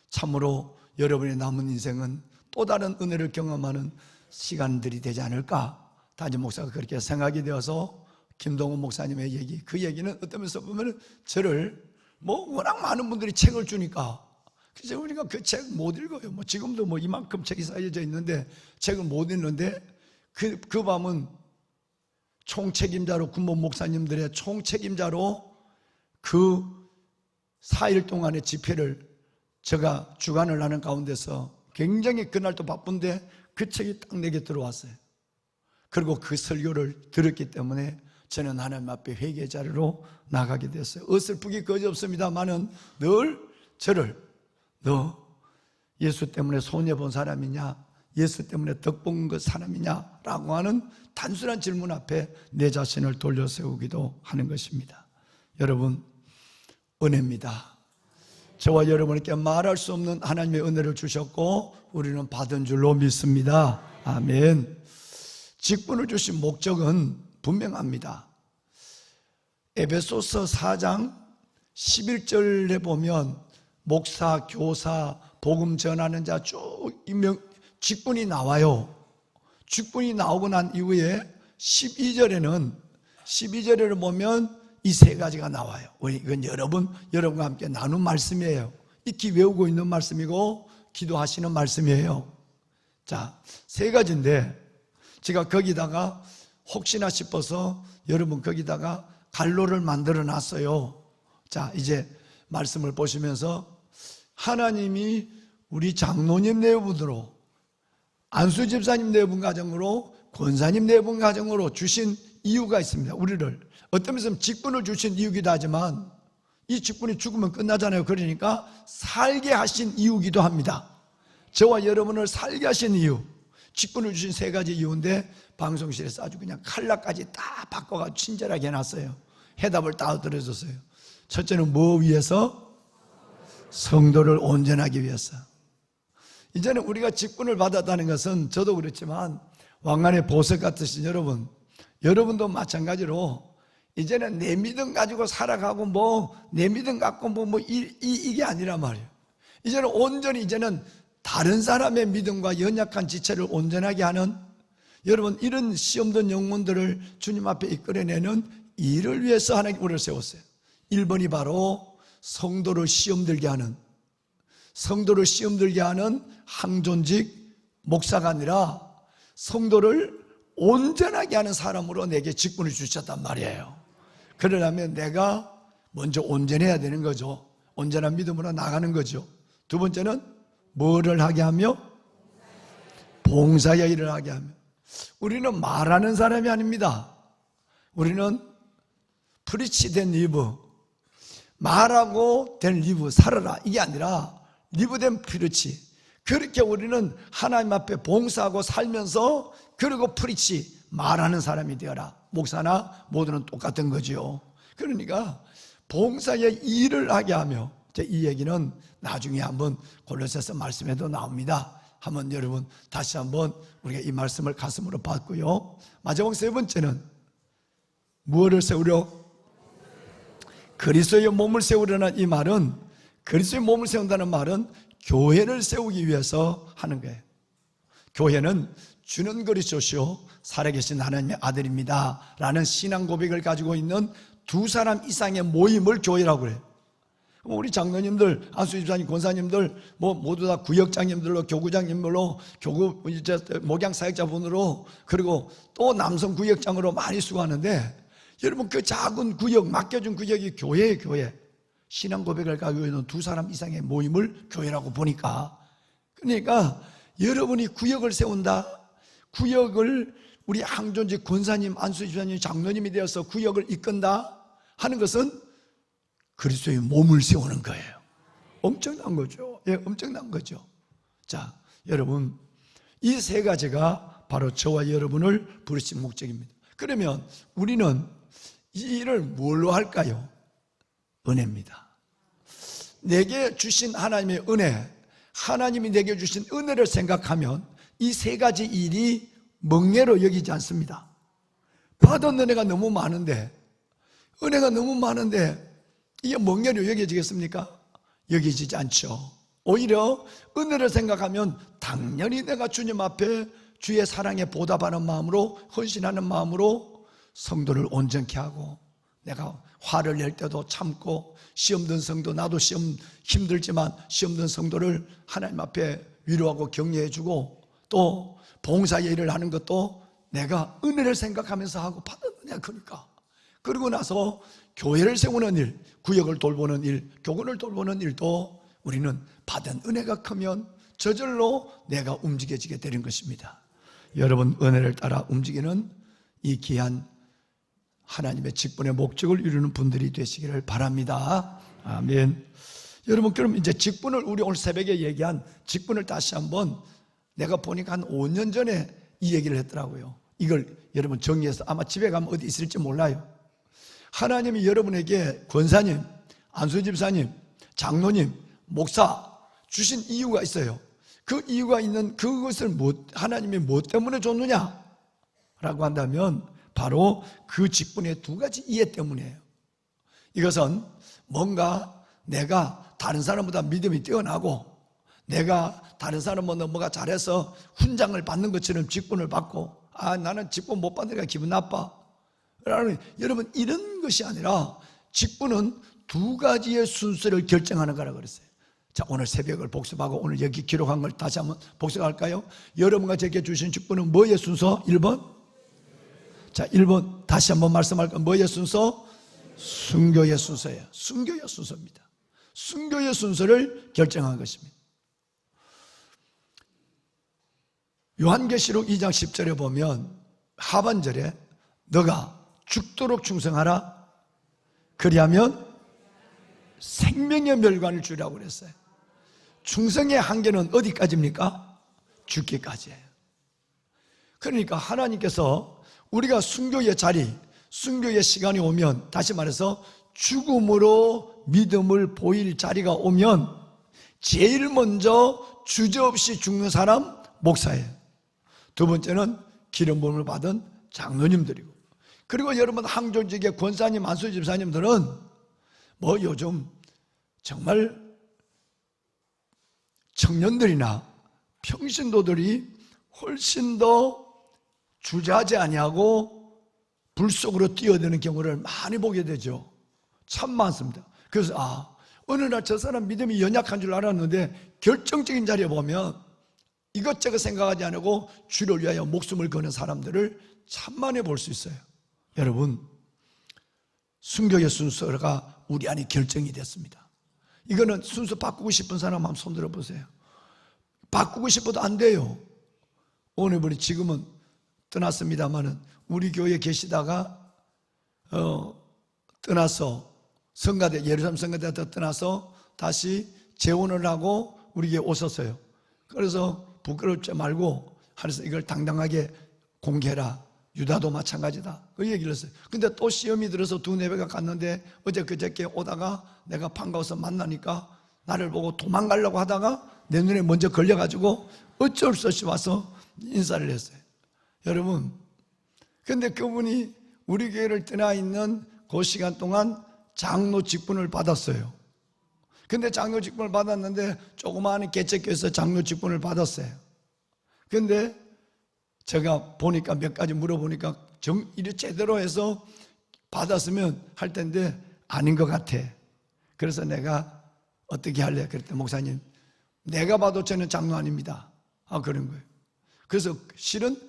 참으로 여러분의 남은 인생은 또 다른 은혜를 경험하는 시간들이 되지 않을까. 담임 목사가 그렇게 생각이 되어서 김동훈 목사님의 얘기, 그 얘기는 어떤 면에서 보면 저를 워낙 많은 분들이 책을 주니까 그래서 우리가 그 책 못 읽어요. 지금도 이만큼 책이 쌓여져 있는데 책을 못 읽는데, 그 밤은 총책임자로, 군복 목사님들의 총책임자로 그 4일 동안의 집회를 제가 주관을 하는 가운데서 굉장히 그날도 바쁜데 그 책이 딱 내게 들어왔어요. 그리고 그 설교를 들었기 때문에 저는 하나님 앞에 회개 자리로 나가게 됐어요. 어설프기 거지없습니다만은 늘 저를, 너 예수 때문에 손해본 사람이냐, 예수 때문에 덕본 그 사람이냐 라고 하는 단순한 질문 앞에 내 자신을 돌려세우기도 하는 것입니다. 여러분, 은혜입니다. 저와 여러분에게 말할 수 없는 하나님의 은혜를 주셨고 우리는 받은 줄로 믿습니다. 아멘. 직분을 주신 목적은 분명합니다. 에베소서 4장 11절에 보면 목사, 교사, 복음 전하는 자 쭉 직분이 나와요. 직분이 나오고 난 이후에 12절에는 보면 이 세 가지가 나와요. 이건 여러분과 함께 나눈 말씀이에요. 익히 외우고 있는 말씀이고 기도하시는 말씀이에요. 자, 세 가지인데 제가 거기다가 혹시나 싶어서 여러분 거기다가 갈로를 만들어 놨어요. 자, 이제 말씀을 보시면서 하나님이 우리 장로님 내분으로, 안수집사님 내분 가정으로, 권사님 내분 가정으로 주신 이유가 있습니다. 우리를 어떤 면에서 직분을 주신 이유기도 하지만 이 직분이 죽으면 끝나잖아요. 그러니까 살게 하신 이유기도 합니다. 저와 여러분을 살게 하신 이유, 직분을 주신 세 가지 이유인데 방송실에서 아주 그냥 칼라까지 다 바꿔가지고 친절하게 해놨어요. 해답을 다 들어줬어요. 첫째는 뭐 위해서? 성도를 온전하기 위해서. 이제는 우리가 직분을 받았다는 것은 저도 그렇지만 왕관의 보석 같으신 여러분도 마찬가지로 이제는 내 믿음 가지고 살아가고 내 믿음 갖고 이게 아니란 말이에요. 이제는 온전히 다른 사람의 믿음과 연약한 지체를 온전하게 하는, 여러분, 이런 시험된 영혼들을 주님 앞에 이끌어내는 일을 위해서 하나님 우리를 세웠어요. 1번이 바로 성도를 시험들게 하는 항존직 목사가 아니라 성도를 온전하게 하는 사람으로 내게 직분을 주셨단 말이에요. 그러려면 내가 먼저 온전해야 되는 거죠. 온전한 믿음으로 나가는 거죠. 두 번째는 뭐를 하게 하며? 봉사의 일을 하게 하며. 우리는 말하는 사람이 아닙니다. 우리는 프리치 된 리브, 말하고 된 리브, 살아라, 이게 아니라 리브 된 프리치. 그렇게 우리는 하나님 앞에 봉사하고 살면서, 그리고 프리치, 말하는 사람이 되어라. 목사나 모두는 똑같은 거죠. 그러니까 봉사의 일을 하게 하며, 이 얘기는 나중에 한번 골로새서 말씀에도 나옵니다. 한번 여러분 다시 한번 우리가 이 말씀을 가슴으로 받고요. 마지막 세 번째는 무엇을 세우려? 그리스도의 몸을 세우려는 이 말은, 그리스도의 몸을 세운다는 말은 교회를 세우기 위해서 하는 거예요. 교회는 주는 그리스도시요 살아계신 하나님의 아들입니다 라는 신앙 고백을 가지고 있는 두 사람 이상의 모임을 교회라고 그래요. 우리 장로님들, 안수집사님, 권사님들 모두 다 구역장님들로, 교구장님들로, 교구 목양 사역자분으로, 그리고 또 남성 구역장으로 많이 수고하는데, 여러분 그 작은 구역, 맡겨준 구역이 교회예요. 교회. 신앙 고백을 가지고 있는 두 사람 이상의 모임을 교회라고 보니까, 그러니까 여러분이 구역을 세운다, 구역을 우리 항존직 권사님, 안수집사님, 장로님이 되어서 구역을 이끈다 하는 것은 그리스도의 몸을 세우는 거예요. 엄청난 거죠. 예, 엄청난 거죠. 자, 여러분, 이 세 가지가 바로 저와 여러분을 부르신 목적입니다. 그러면 우리는 이 일을 뭘로 할까요? 은혜입니다. 내게 주신 하나님의 은혜, 하나님이 내게 주신 은혜를 생각하면 이 세 가지 일이 멍해로 여기지 않습니다. 받은 은혜가 너무 많은데, 은혜가 너무 많은데 이게 멍해로 여겨지겠습니까? 여겨지지 않죠. 오히려 은혜를 생각하면 당연히 내가 주님 앞에 주의 사랑에 보답하는 마음으로, 헌신하는 마음으로 성도를 온전케 하고, 내가 화를 낼 때도 참고, 시험든 성도, 나도 시험 힘들지만 시험든 성도를 하나님 앞에 위로하고 격려해주고, 또 봉사의 일을 하는 것도 내가 은혜를 생각하면서 하고 받은 은혜가 크니까. 그러고 나서 교회를 세우는 일, 구역을 돌보는 일, 교군을 돌보는 일도 우리는 받은 은혜가 크면 저절로 내가 움직여지게 되는 것입니다. 여러분, 은혜를 따라 움직이는 이 귀한 하나님의 직분의 목적을 이루는 분들이 되시기를 바랍니다. 아멘. 여러분, 그럼 이제 직분을, 우리 오늘 새벽에 얘기한 직분을 다시 한번, 내가 보니까 한 5년 전에 이 얘기를 했더라고요. 이걸 여러분 정리해서 아마 집에 가면 어디 있을지 몰라요. 하나님이 여러분에게 권사님, 안수집사님, 장로님, 목사 주신 이유가 있어요. 그 이유가 있는 그것을 하나님이 뭐 때문에 줬느냐 라고 한다면 바로 그 직분의 두 가지 이해 때문이에요. 이것은 뭔가 내가 다른 사람보다 믿음이 뛰어나고, 내가 다른 사람보다 뭐가 잘해서 훈장을 받는 것처럼 직분을 받고, 나는 직분 못 받으니까 기분 나빠, 여러분, 이런 것이 아니라 직분은 두 가지의 순서를 결정하는 거라고 그랬어요. 자, 오늘 새벽을 복습하고 오늘 여기 기록한 걸 다시 한번 복습할까요? 여러분과 제게 주신 직분은 뭐의 순서? 1번? 자, 1번 다시 한번 말씀할까요? 뭐의 순서? 순교의 순서예요. 순교의 순서입니다. 순교의 순서를 결정한 것입니다. 요한계시록 2장 10절에 보면 하반절에 너가 죽도록 충성하라, 그리하면 생명의 멸관을 주라고 그랬어요. 충성의 한계는 어디까지입니까? 죽기까지예요. 그러니까 하나님께서 우리가 순교의 자리, 순교의 시간이 오면, 다시 말해서 죽음으로 믿음을 보일 자리가 오면 제일 먼저 주저없이 죽는 사람 목사예요. 두 번째는 기름 부음을 받은 장로님들이고, 그리고 여러분 항존직의 권사님, 안수 집사님들은 뭐 요즘 정말 청년들이나 평신도들이 훨씬 더 주저하지 아니하고 불 속으로 뛰어드는 경우를 많이 보게 되죠. 참 많습니다. 그래서 어느 날 저 사람 믿음이 연약한 줄 알았는데 결정적인 자리에 보면 이것저것 생각하지 않고 주를 위하여 목숨을 거는 사람들을 참 많이 볼 수 있어요. 여러분, 순교의 순서가 우리 안에 결정이 됐습니다. 이거는 순서 바꾸고 싶은 사람 한번 손들어 보세요. 바꾸고 싶어도 안 돼요. 오늘 분이 지금은 떠났습니다만은 우리 교회에 계시다가 떠나서 성가대, 예루살렘 성가대에서 떠나서 다시 재혼을 하고 우리 교회에 오셨어요. 그래서 부끄럽지 말고 하면서 이걸 당당하게 공개해라. 유다도 마찬가지다. 그 얘기를 했어요. 근데 또 시험이 들어서 2-4배가 갔는데 어제 그저께 오다가 내가 반가워서 만나니까 나를 보고 도망가려고 하다가 내 눈에 먼저 걸려가지고 어쩔 수 없이 와서 인사를 했어요. 여러분, 근데 그분이 우리 교회를 떠나 있는 그 시간 동안 장로 직분을 받았어요. 근데 장로 직분을 받았는데 조그마한 개척교회에서 장로 직분을 받았어요. 근데 제가 보니까 몇 가지 물어보니까 이리 제대로 해서 받았으면 할 텐데 아닌 것 같아. 그래서 내가 어떻게 할래? 그랬더니 목사님, 내가 봐도 저는 장로 아닙니다. 그런 거예요. 그래서 실은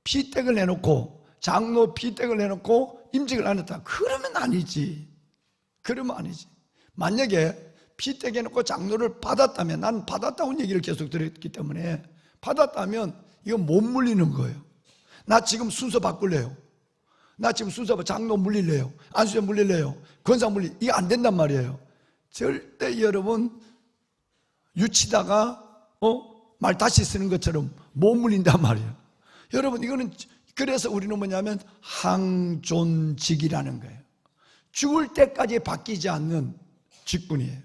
피택을 내놓고 장로 피택을 내놓고 임직을 안 했다. 그러면 아니지. 그러면 아니지. 만약에 피택 해놓고 장로를 받았다면, 난 받았다고 얘기를 계속 들었기 때문에 받았다면 이거 못 물리는 거예요. 나 지금 순서 바꿀래요. 나 지금 순서 장로 물릴래요. 안수자 물릴래요. 권사 이게 안 된단 말이에요. 절대 여러분 유치다가 말 다시 쓰는 것처럼 못 물린단 말이에요. 여러분, 이거는 그래서 우리는 뭐냐면 항존직이라는 거예요. 죽을 때까지 바뀌지 않는 직분이에요.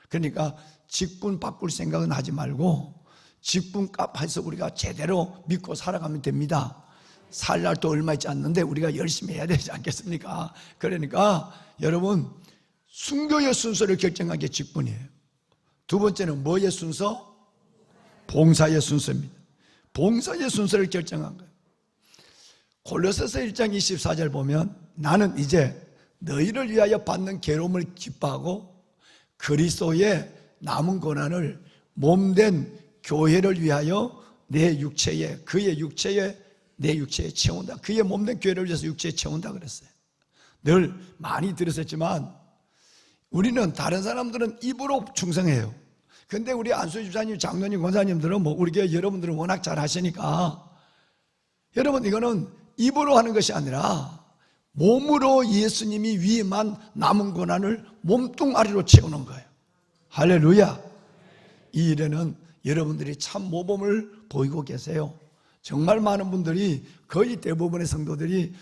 그러니까 직분 바꿀 생각은 하지 말고 직분값 해서 우리가 제대로 믿고 살아가면 됩니다. 살 날도 얼마 있지 않는데 우리가 열심히 해야 되지 않겠습니까? 그러니까 여러분, 순교의 순서를 결정한 게 직분이에요. 두 번째는 뭐의 순서? 봉사의 순서입니다. 봉사의 순서를 결정한 거예요. 골로새서 1장 24절 보면 나는 이제 너희를 위하여 받는 괴로움을 기뻐하고 그리스도의 남은 고난을 몸된 교회를 위하여 내 육체에, 그의 육체에, 내 육체에 채운다. 그의 몸된 교회를 위해서 육체에 채운다 그랬어요. 늘 많이 들으셨지만 우리는, 다른 사람들은 입으로 충성해요. 근데 우리 안수 집사님, 장로님, 권사님들은 우리 교회 여러분들은 워낙 잘 하시니까, 여러분, 이거는 입으로 하는 것이 아니라 몸으로 예수님이 위에만 남은 고난을 몸뚱아리로 채우는 거예요. 할렐루야. 이 일에는 여러분들이 참 모범을 보이고 계세요. 정말 많은 분들이, 거의 대부분의 성도들이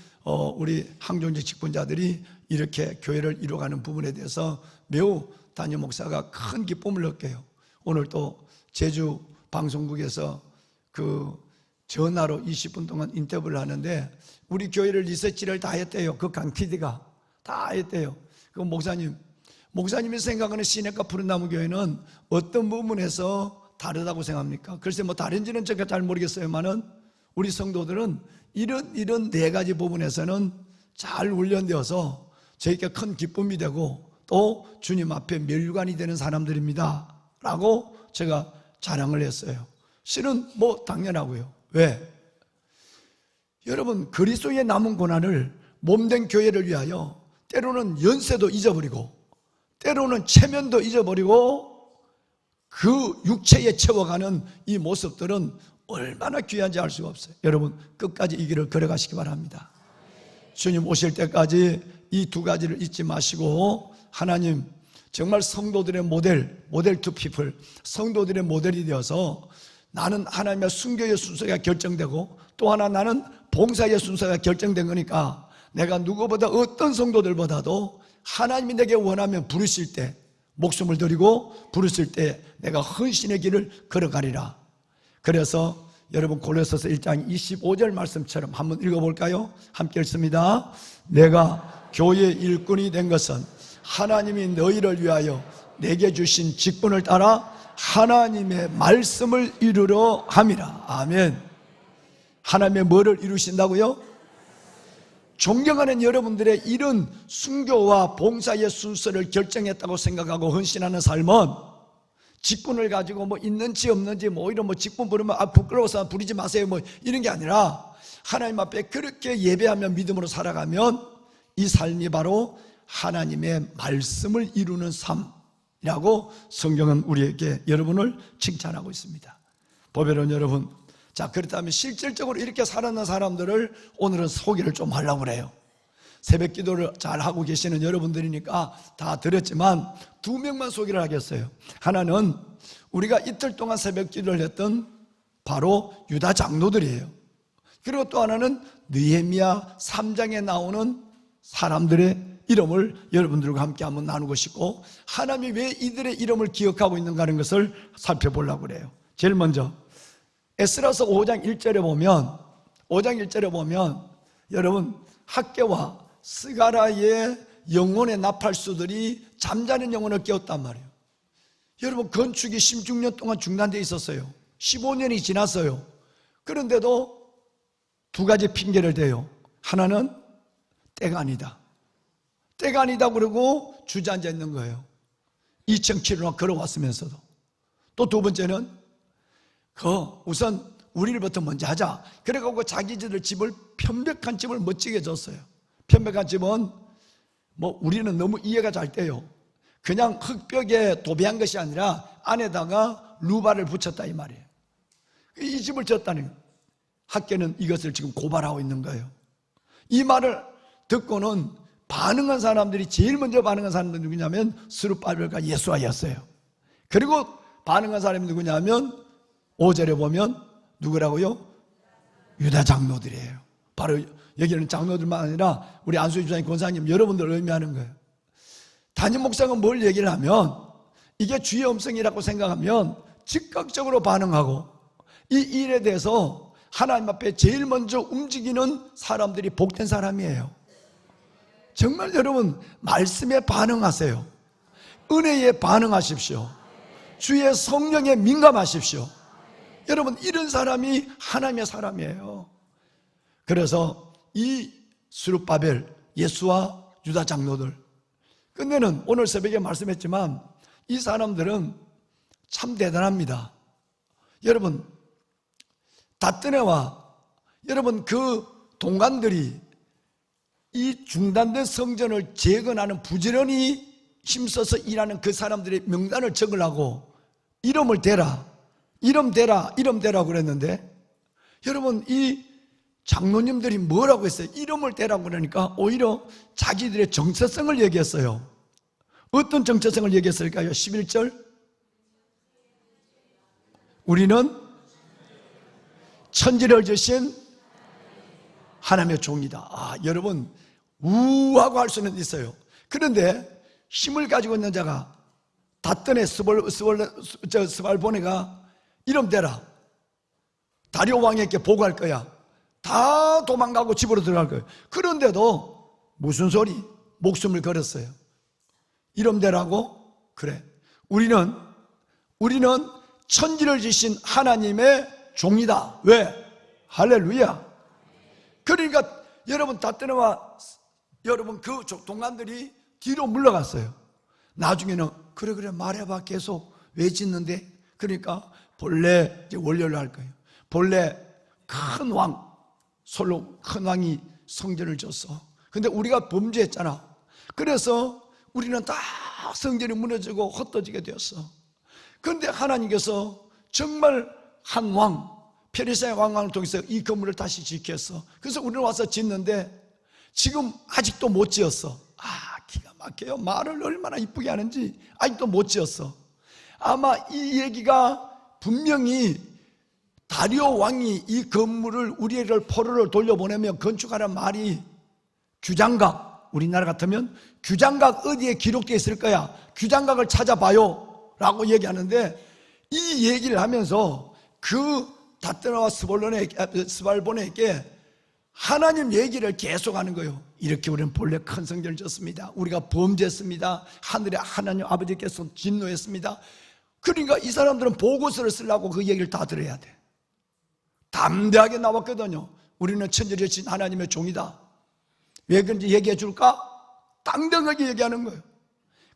우리 항존직 직분자들이 이렇게 교회를 이루어가는 부분에 대해서 매우 담임 목사가 큰 기쁨을 느껴요. 오늘 또 제주 방송국에서 그 전화로 20분 동안 인터뷰를 하는데 우리 교회를 리서치를 다 했대요. 그 강 PD가 다 했대요. 그 목사님이 생각하는 시내가 푸른나무 교회는 어떤 부분에서 다르다고 생각합니까? 글쎄 다른지는 제가 잘 모르겠어요만은 우리 성도들은 이런 4가지 부분에서는 잘 훈련되어서 저에게 큰 기쁨이 되고 또 주님 앞에 멸관이 되는 사람들입니다 라고 제가 자랑을 했어요. 실은 당연하고요. 왜? 여러분, 그리스도의 남은 고난을 몸된 교회를 위하여 때로는 연세도 잊어버리고 때로는 체면도 잊어버리고 그 육체에 채워가는 이 모습들은 얼마나 귀한지 알 수가 없어요. 여러분, 끝까지 이 길을 걸어가시기 바랍니다. 주님 오실 때까지 이 2가지를 잊지 마시고 하나님 정말 성도들의 모델 투 피플, 성도들의 모델이 되어서 나는 하나님의 순교의 순서가 결정되고 또 하나 나는 봉사의 순서가 결정된 거니까 내가 누구보다 어떤 성도들보다도 하나님이 내게 원하면 부르실 때 목숨을 드리고 부르실 때 내가 헌신의 길을 걸어가리라. 그래서 여러분 골로새서 1장 25절 말씀처럼 한번 읽어볼까요? 함께 읽습니다. 내가 교회 일꾼이 된 것은 하나님이 너희를 위하여 내게 주신 직분을 따라 하나님의 말씀을 이루려 함이라. 아멘. 하나님의 뭐를 이루신다고요? 존경하는 여러분들의 이런 순교와 봉사의 순서를 결정했다고 생각하고 헌신하는 삶은 직분을 가지고 뭐 있는지 없는지 뭐 이런 뭐 직분 부르면 부끄러워서 부리지 마세요 뭐 이런 게 아니라 하나님 앞에 그렇게 예배하며 믿음으로 살아가면 이 삶이 바로 하나님의 말씀을 이루는 삶이라고 성경은 우리에게 여러분을 칭찬하고 있습니다. 보배로운 여러분, 자 그렇다면 실질적으로 이렇게 살아가는 사람들을 오늘은 소개를 좀 하려고 그래요. 새벽 기도를 잘 하고 계시는 여러분들이니까 다 들었지만 2명만 소개를 하겠어요. 하나는 우리가 이틀 동안 새벽 기도를 했던 바로 유다 장로들이에요. 그리고 또 하나는 느헤미야 3장에 나오는 사람들의 이름을 여러분들과 함께 한번 나누고 싶고 하나님이 왜 이들의 이름을 기억하고 있는가 하는 것을 살펴보려고 그래요. 제일 먼저 에스라서 5장 1절에 보면 여러분 학개와 스가라의 영혼의 나팔수들이 잠자는 영혼을 깨웠단 말이에요. 여러분 건축이 16년 동안 중단되어 있었어요. 15년이 지났어요. 그런데도 두 가지 핑계를 대요. 하나는 때가 아니다. 때가 아니다 그러고 주저앉아 있는 거예요. 2000km나 걸어왔으면서도. 또 두 번째는 우선 우리를부터 먼저 하자. 그래갖고 자기들 집을 편백한 집을 멋지게 줬어요. 편백한 집은 뭐 우리는 너무 이해가 잘 돼요. 그냥 흙벽에 도배한 것이 아니라 안에다가 루바를 붙였다 이 말이에요. 이 집을 졌다는 거예요. 학계는 이것을 지금 고발하고 있는 거예요. 이 말을 듣고는 반응한 사람들이 제일 먼저 반응한 사람들이 누구냐면 스룹바벨과 예수아였어요. 그리고 반응한 사람이 누구냐면 5절에 보면 누구라고요? 유다 장로들이에요. 바로 여기는 장로들만 아니라 우리 안수희 주장님, 권사님 여러분들을 의미하는 거예요. 담임 목사가 뭘 얘기를 하면 이게 주의 음성이라고 생각하면 즉각적으로 반응하고 이 일에 대해서 하나님 앞에 제일 먼저 움직이는 사람들이 복된 사람이에요. 정말 여러분 말씀에 반응하세요. 은혜에 반응하십시오. 주의 성령에 민감하십시오. 여러분 이런 사람이 하나님의 사람이에요. 그래서 이 스룹바벨, 예수와 유다 장로들 끝내는 오늘 새벽에 말씀했지만 이 사람들은 참 대단합니다. 여러분 다뜨네와 여러분 그 동관들이 이 중단된 성전을 재건하는 부지런히 힘써서 일하는 그 사람들의 명단을 적으려고 이름을 대라 이름 대라 그랬는데 여러분 이 장로님들이 뭐라고 했어요? 이름을 대라고 그러니까 오히려 자기들의 정체성을 얘기했어요. 어떤 정체성을 얘기했을까요? 11절 우리는 천지를 지으신 하나님의 종이다. 여러분 우하고 할 수는 있어요. 그런데 힘을 가지고 있는 자가 다뜬의 스발보네가 이름 대라. 다리오 왕에게 보고할 거야. 다 도망가고 집으로 들어갈 거예요. 그런데도 무슨 소리? 목숨을 걸었어요. 이름 대라고? 그래. 우리는 천지를 지신 하나님의 종이다. 왜? 할렐루야. 그러니까 여러분 다뜨네와 여러분 그 동관들이 뒤로 물러갔어요. 나중에는 그래 말해봐 계속 왜 짓는데? 그러니까 본래 이제 원료를 할 거예요. 본래 큰 왕 솔로 큰 왕이 성전을 줬어. 근데 우리가 범죄했잖아. 그래서 우리는 다 성전이 무너지고 헛되어지게 되었어. 그런데 하나님께서 정말 한 왕 페르시아 왕을 통해서 이 건물을 다시 지켰어. 그래서 우리는 와서 짓는데 지금 아직도 못 지었어. 기가 막혀요. 말을 얼마나 이쁘게 하는지 아직도 못 지었어. 아마 이 얘기가 분명히 다리오 왕이 이 건물을 우리를 포로를 돌려보내며 건축하라는 말이 규장각, 우리나라 같으면 규장각 어디에 기록되어 있을 거야, 규장각을 찾아봐요 라고 얘기하는데, 이 얘기를 하면서 그 다뜨나와 스발본에게 하나님 얘기를 계속하는 거예요. 이렇게 우리는 본래 큰 성전을 졌습니다. 우리가 범죄했습니다. 하늘의 하나님 아버지께서 진노했습니다. 그러니까 이 사람들은 보고서를 쓰려고 그 얘기를 다 들어야 돼. 담대하게 나왔거든요. 우리는 천지를 하나님의 종이다. 왜 그런지 얘기해 줄까? 당당하게 얘기하는 거예요.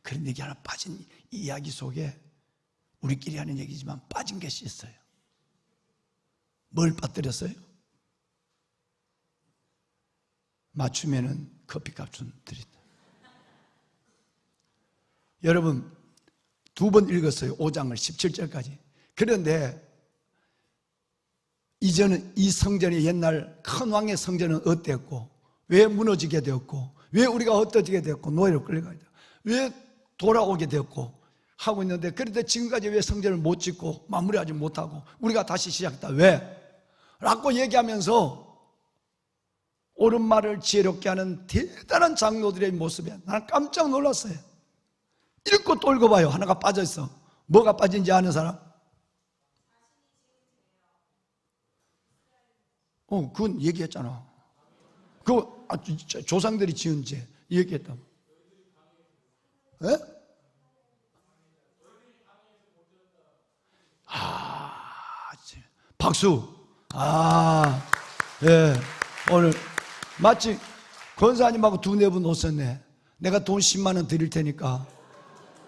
그런 얘기 하나 빠진 이 이야기 속에 우리끼리 하는 얘기지만 빠진 것이 있어요. 뭘 빠뜨렸어요? 맞추면은 커피값 좀 드린다. 여러분, 2번 읽었어요. 5장을 17절까지. 그런데 이제는 이 성전이 옛날 큰 왕의 성전은 어땠고, 왜 무너지게 되었고, 왜 우리가 흩어지게 되었고, 노예로 끌려가게 되었고, 왜 돌아오게 되었고 하고 있는데, 그런데 지금까지 왜 성전을 못 짓고 마무리하지 못하고 우리가 다시 시작했다. 왜? 라고 얘기하면서 옳은 말을 지혜롭게 하는 대단한 장로들의 모습에 나는 깜짝 놀랐어요. 읽고 또 읽어봐요. 하나가 빠져있어. 뭐가 빠진지 아는 사람? 그건 얘기했잖아. 그거 조상들이 지은 죄 얘기했다고. 예? 박수. 예. 오늘 마치 권사님하고 2-4분 오셨네. 내가 돈 10만 원 드릴 테니까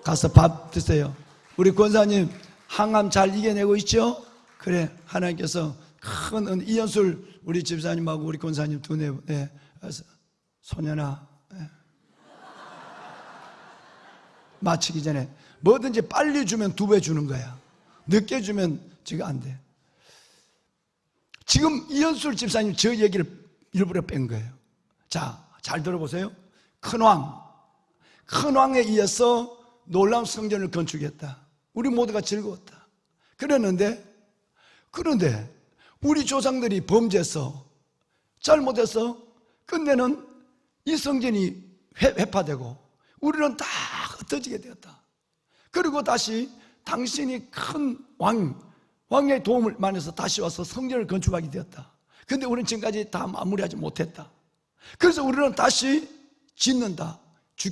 가서 밥 드세요. 우리 권사님 항암 잘 이겨내고 있죠? 그래, 하나님께서 큰 이현술 우리 집사님하고 우리 권사님 2-4분, 네. 소년아, 네. 마치기 전에 뭐든지 빨리 주면 2배 주는 거야. 늦게 주면 지금 안 돼. 지금 이현술 집사님 저 얘기를 일부러 뺀 거예요. 자, 잘 들어보세요. 큰 왕에 의해서 놀라운 성전을 건축했다. 우리 모두가 즐거웠다. 그런데 우리 조상들이 범죄해서 잘못해서 끝내는 이 성전이 회파되고 우리는 다 흩어지게 되었다. 그리고 다시 당신이 큰 왕의 도움을 만나서 다시 와서 성전을 건축하게 되었다. 근데 우리는 지금까지 다 마무리하지 못했다. 그래서 우리는 다시 짓는다.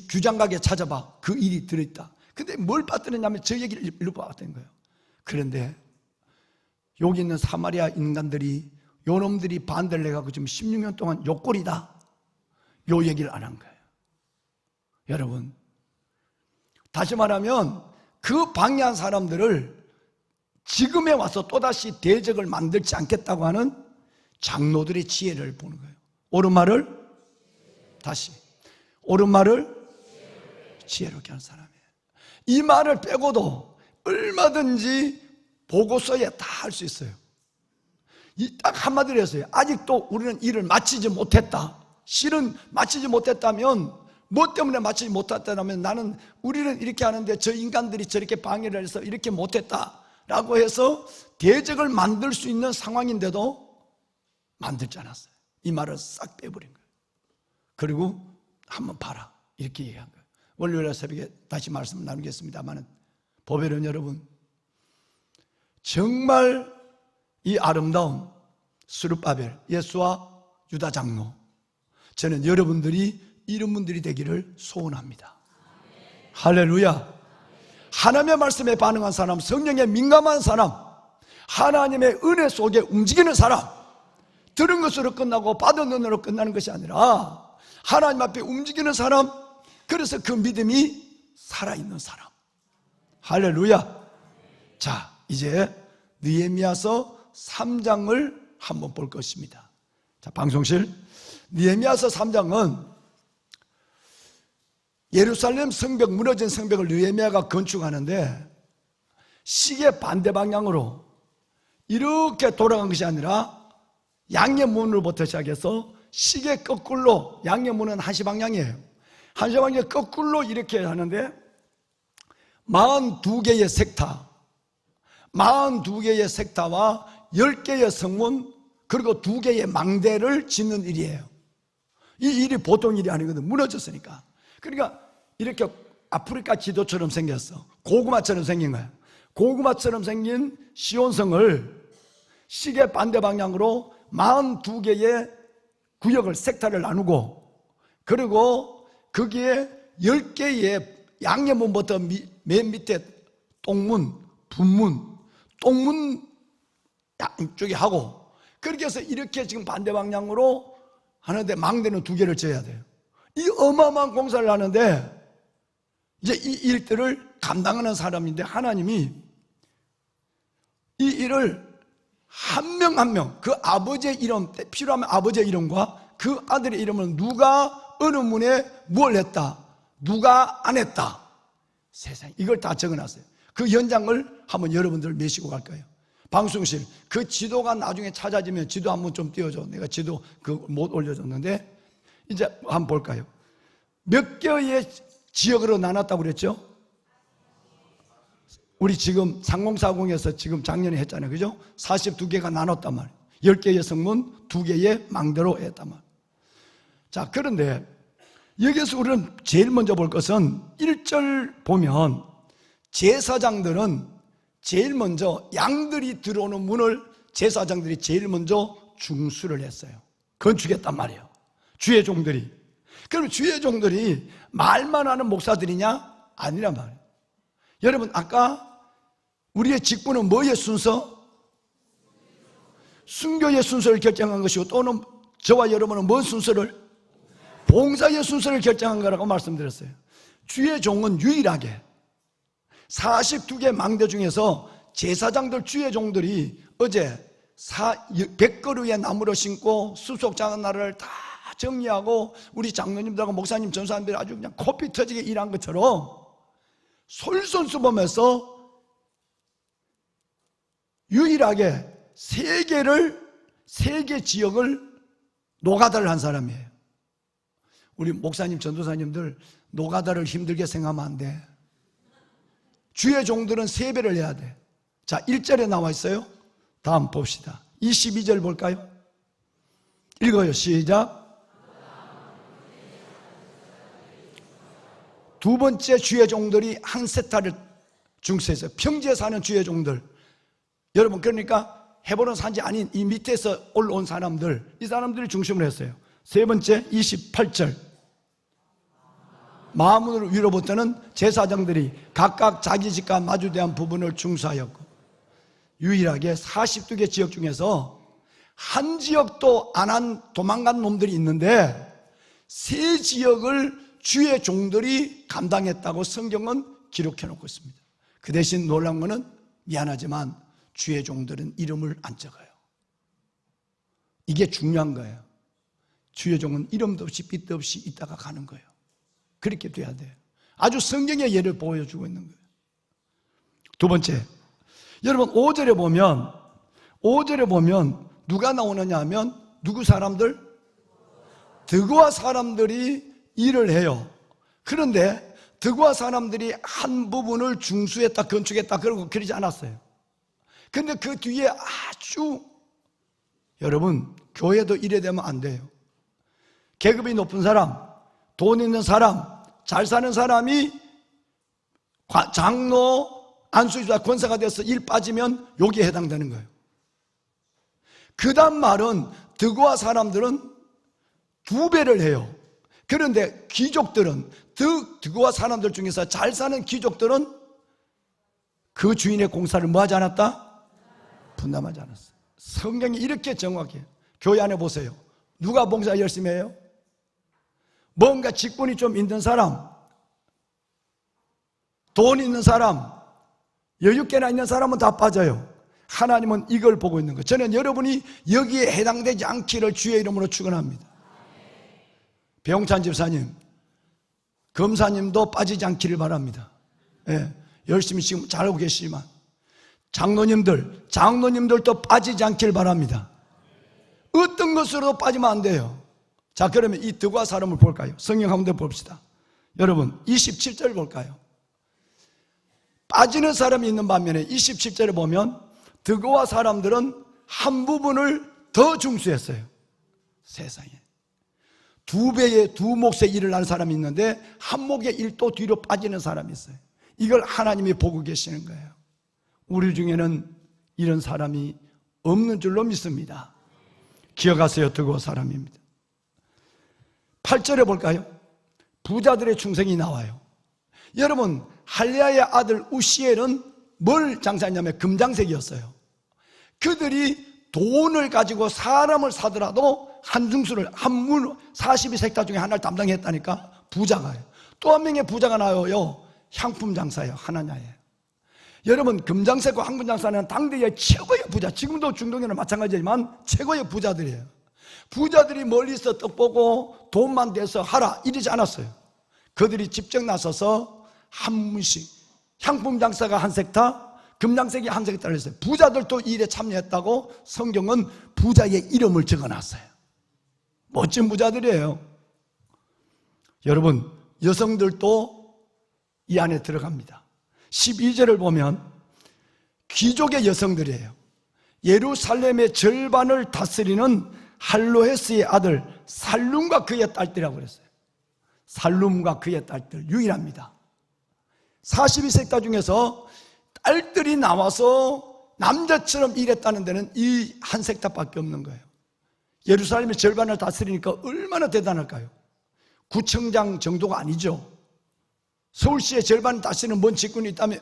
규장각에 찾아봐. 그 일이 들어있다. 근데 뭘 빠뜨렸냐면 저 얘기를 읽어봤던 거예요. 그런데 여기 있는 사마리아 인간들이, 요놈들이 반대를 해가지고 지금 16년 동안 욕골이다, 요 얘기를 안 한 거예요. 여러분, 다시 말하면 그 방해한 사람들을 지금에 와서 또다시 대적을 만들지 않겠다고 하는 장로들의 지혜를 보는 거예요. 옳은 말을 다시, 옳은 말을 지혜롭게 하는 사람이에요. 이 말을 빼고도 얼마든지 보고서에 다 할 수 있어요. 딱 한마디로 했어요. 아직도 우리는 일을 마치지 못했다. 실은 마치지 못했다면, 뭐 때문에 마치지 못했다면, 나는 우리는 이렇게 하는데 저 인간들이 저렇게 방해를 해서 이렇게 못했다 라고 해서 대적을 만들 수 있는 상황인데도 만들지 않았어요. 이 말을 싹 빼버린 거예요. 그리고 한번 봐라, 이렇게 얘기한 거예요. 월요일 새벽에 다시 말씀 나누겠습니다만, 보배론 여러분, 정말 이 아름다운 스룹바벨, 예수와 유다 장로, 저는 여러분들이 이런 분들이 되기를 소원합니다. 할렐루야. 하나님의 말씀에 반응한 사람, 성령에 민감한 사람, 하나님의 은혜 속에 움직이는 사람, 들은 것으로 끝나고 받은 은혜로 끝나는 것이 아니라 하나님 앞에 움직이는 사람, 그래서 그 믿음이 살아있는 사람. 할렐루야. 자, 이제 느헤미야서 3장을 한번 볼 것입니다. 자, 방송실. 느헤미야서 3장은 예루살렘 성벽, 무너진 성벽을 느헤미야가 건축하는데 시계 반대 방향으로 이렇게 돌아간 것이 아니라 양해문으로부터 시작해서 시계 거꾸로, 양해문은 한시 방향이에요. 한시 방향에 거꾸로 이렇게 하는데 42개의 섹타, 42개의 섹타와 10개의 성문 그리고 2개의 망대를 짓는 일이에요. 이 일이 보통 일이 아니거든. 무너졌으니까. 그러니까 이렇게 아프리카 지도처럼 생겼어. 고구마처럼 생긴 거야. 고구마처럼 생긴 시온성을 시계 반대 방향으로 42개의 구역을 섹터를 나누고, 그리고 거기에 10개의 양념문부터 맨 밑에 똥문, 분문, 똥문 양쪽에 하고, 그렇게 해서 이렇게 지금 반대 방향으로 하는데 망대는 2개를 져야 돼요. 이 어마어마한 공사를 하는데 이제 이 일들을 감당하는 사람인데, 하나님이 이 일을 한 명 한 명 그 아버지의 이름, 필요하면 아버지의 이름과 그 아들의 이름을 누가 어느 문에 뭘 했다, 누가 안 했다, 세상에 이걸 다 적어놨어요. 그 현장을 한번 여러분들 메시고 갈 거예요. 방송실 그 지도가 나중에 찾아지면 지도 한번 좀 띄워줘. 내가 지도 못 올려줬는데 이제 한번 볼까요? 몇 개의 지역으로 나눴다고 그랬죠? 우리 지금 3040에서 지금 작년에 했잖아요. 그죠? 42개가 나눴단 말이에요. 10개의 성문, 2개의 망대로 했단 말이에요. 자, 그런데 여기서 우리는 제일 먼저 볼 것은 1절 보면 제사장들은 제일 먼저 양들이 들어오는 문을 제사장들이 제일 먼저 중수를 했어요. 건축했단 말이에요. 주의 종들이. 그럼 주의 종들이 말만 하는 목사들이냐? 아니란 말이에요. 여러분, 아까 우리의 직분은 뭐의 순서? 순교의 순서를 결정한 것이고, 또는 저와 여러분은 뭔 순서를? 봉사의 순서를 결정한 거라고 말씀드렸어요. 주의 종은 유일하게 42개 망대 중에서 제사장들, 주의 종들이 어제 100그루의 나무를 심고 수속 작은 나라를 다 정리하고 우리 장로님들하고 목사님, 전사님들이 아주 그냥 코피 터지게 일한 것처럼 솔선수범해서 유일하게 3개 지역을 노가다를 한 사람이에요. 우리 목사님, 전도사님들 노가다를 힘들게 생각하면 안 돼. 주의 종들은 3배를 해야 돼. 자, 1절에 나와 있어요. 다음 봅시다. 22절 볼까요? 읽어요. 시작. 두 번째 주의 종들이 한 세타를 중수했어요. 평지에 사는 주의 종들. 여러분, 그러니까 헤브론 산지 아닌 이 밑에서 올라온 사람들, 이 사람들이 중심을 했어요. 세 번째 28절. 마음으로 위로부터는 제사장들이 각각 자기 집과 마주대한 부분을 중수하였고, 유일하게 42개 지역 중에서 한 지역도 안 한 도망간 놈들이 있는데 3지역을 주의 종들이 감당했다고 성경은 기록해 놓고 있습니다. 그 대신 놀라운 것은 미안하지만 주의 종들은 이름을 안 적어요. 이게 중요한 거예요. 주의 종은 이름도 없이 빛도 없이 있다가 가는 거예요. 그렇게 돼야 돼요. 아주 성경의 예를 보여주고 있는 거예요. 두 번째, 여러분 5절에 보면 누가 나오느냐 하면 누구 사람들? 드고아 사람들이 일을 해요. 그런데 드고아 사람들이 한 부분을 중수했다, 건축했다 그러고 그러지 않았어요. 근데 그 뒤에 아주, 여러분 교회도 이래 되면 안 돼요. 계급이 높은 사람, 돈 있는 사람, 잘 사는 사람이 장로, 안수주자, 권사가 돼서 일 빠지면 여기에 해당되는 거예요. 그 다음 말은 드고아 사람들은 2배를 해요. 그런데 귀족들은, 드고아 사람들 중에서 잘 사는 귀족들은 그 주인의 공사를 뭐 하지 않았다? 분담하지 않았어요. 성경이 이렇게 정확해요. 교회 안에 보세요. 누가 봉사 열심히 해요? 뭔가 직분이 좀 있는 사람, 돈 있는 사람, 여유께나 있는 사람은 다 빠져요. 하나님은 이걸 보고 있는 거예요. 저는 여러분이 여기에 해당되지 않기를 주의 이름으로 축원합니다. 배용찬 집사님, 검사님도 빠지지 않기를 바랍니다. 예, 열심히 지금 잘하고 계시지만 장로님들도 빠지지 않기를 바랍니다. 어떤 것으로도 빠지면 안 돼요. 자, 그러면 이 드고아 사람을 볼까요? 성경 가운데 봅시다. 여러분 27절 볼까요? 빠지는 사람이 있는 반면에 27절에 보면 드고아 사람들은 한 부분을 더 중수했어요. 세상에. 2배의 2몫의 일을 하는 사람이 있는데 한 몫의 일도 뒤로 빠지는 사람이 있어요. 이걸 하나님이 보고 계시는 거예요. 우리 중에는 이런 사람이 없는 줄로 믿습니다. 기억하세요. 두고 사람입니다. 8절에 볼까요? 부자들의 충성이 나와요. 여러분, 할레아의 아들 우시엘은 뭘 장사했냐면 금장색이었어요. 그들이 돈을 가지고 사람을 사더라도 한 중수를, 한 문 42색타 중에 하나를 담당했다니까. 부자가요. 또 한 명의 부자가 나와요. 향품 장사예요. 하나냐예요. 여러분, 금장색과 황금장사는 당대의 최고의 부자, 지금도 중동에는 마찬가지지만 최고의 부자들이에요. 부자들이 멀리서 떡 보고 돈만 대서 하라 이러지 않았어요. 그들이 직접 나서서 한 문씩, 향품 장사가 한 섹타, 금장색이 한 섹타를 했어요. 부자들도 이 일에 참여했다고 성경은 부자의 이름을 적어놨어요. 멋진 부자들이에요. 여러분, 여성들도 이 안에 들어갑니다. 12절을 보면 귀족의 여성들이에요. 예루살렘의 절반을 다스리는 할로헤스의 아들 살룸과 그의 딸들이라고 그랬어요. 살룸과 그의 딸들 유일합니다. 42색타 중에서 딸들이 나와서 남자처럼 일했다는 데는 이 한 섹타밖에 없는 거예요. 예루살렘의 절반을 다스리니까 얼마나 대단할까요? 구청장 정도가 아니죠. 서울시의 절반을 다스리는 먼 직군이 있다면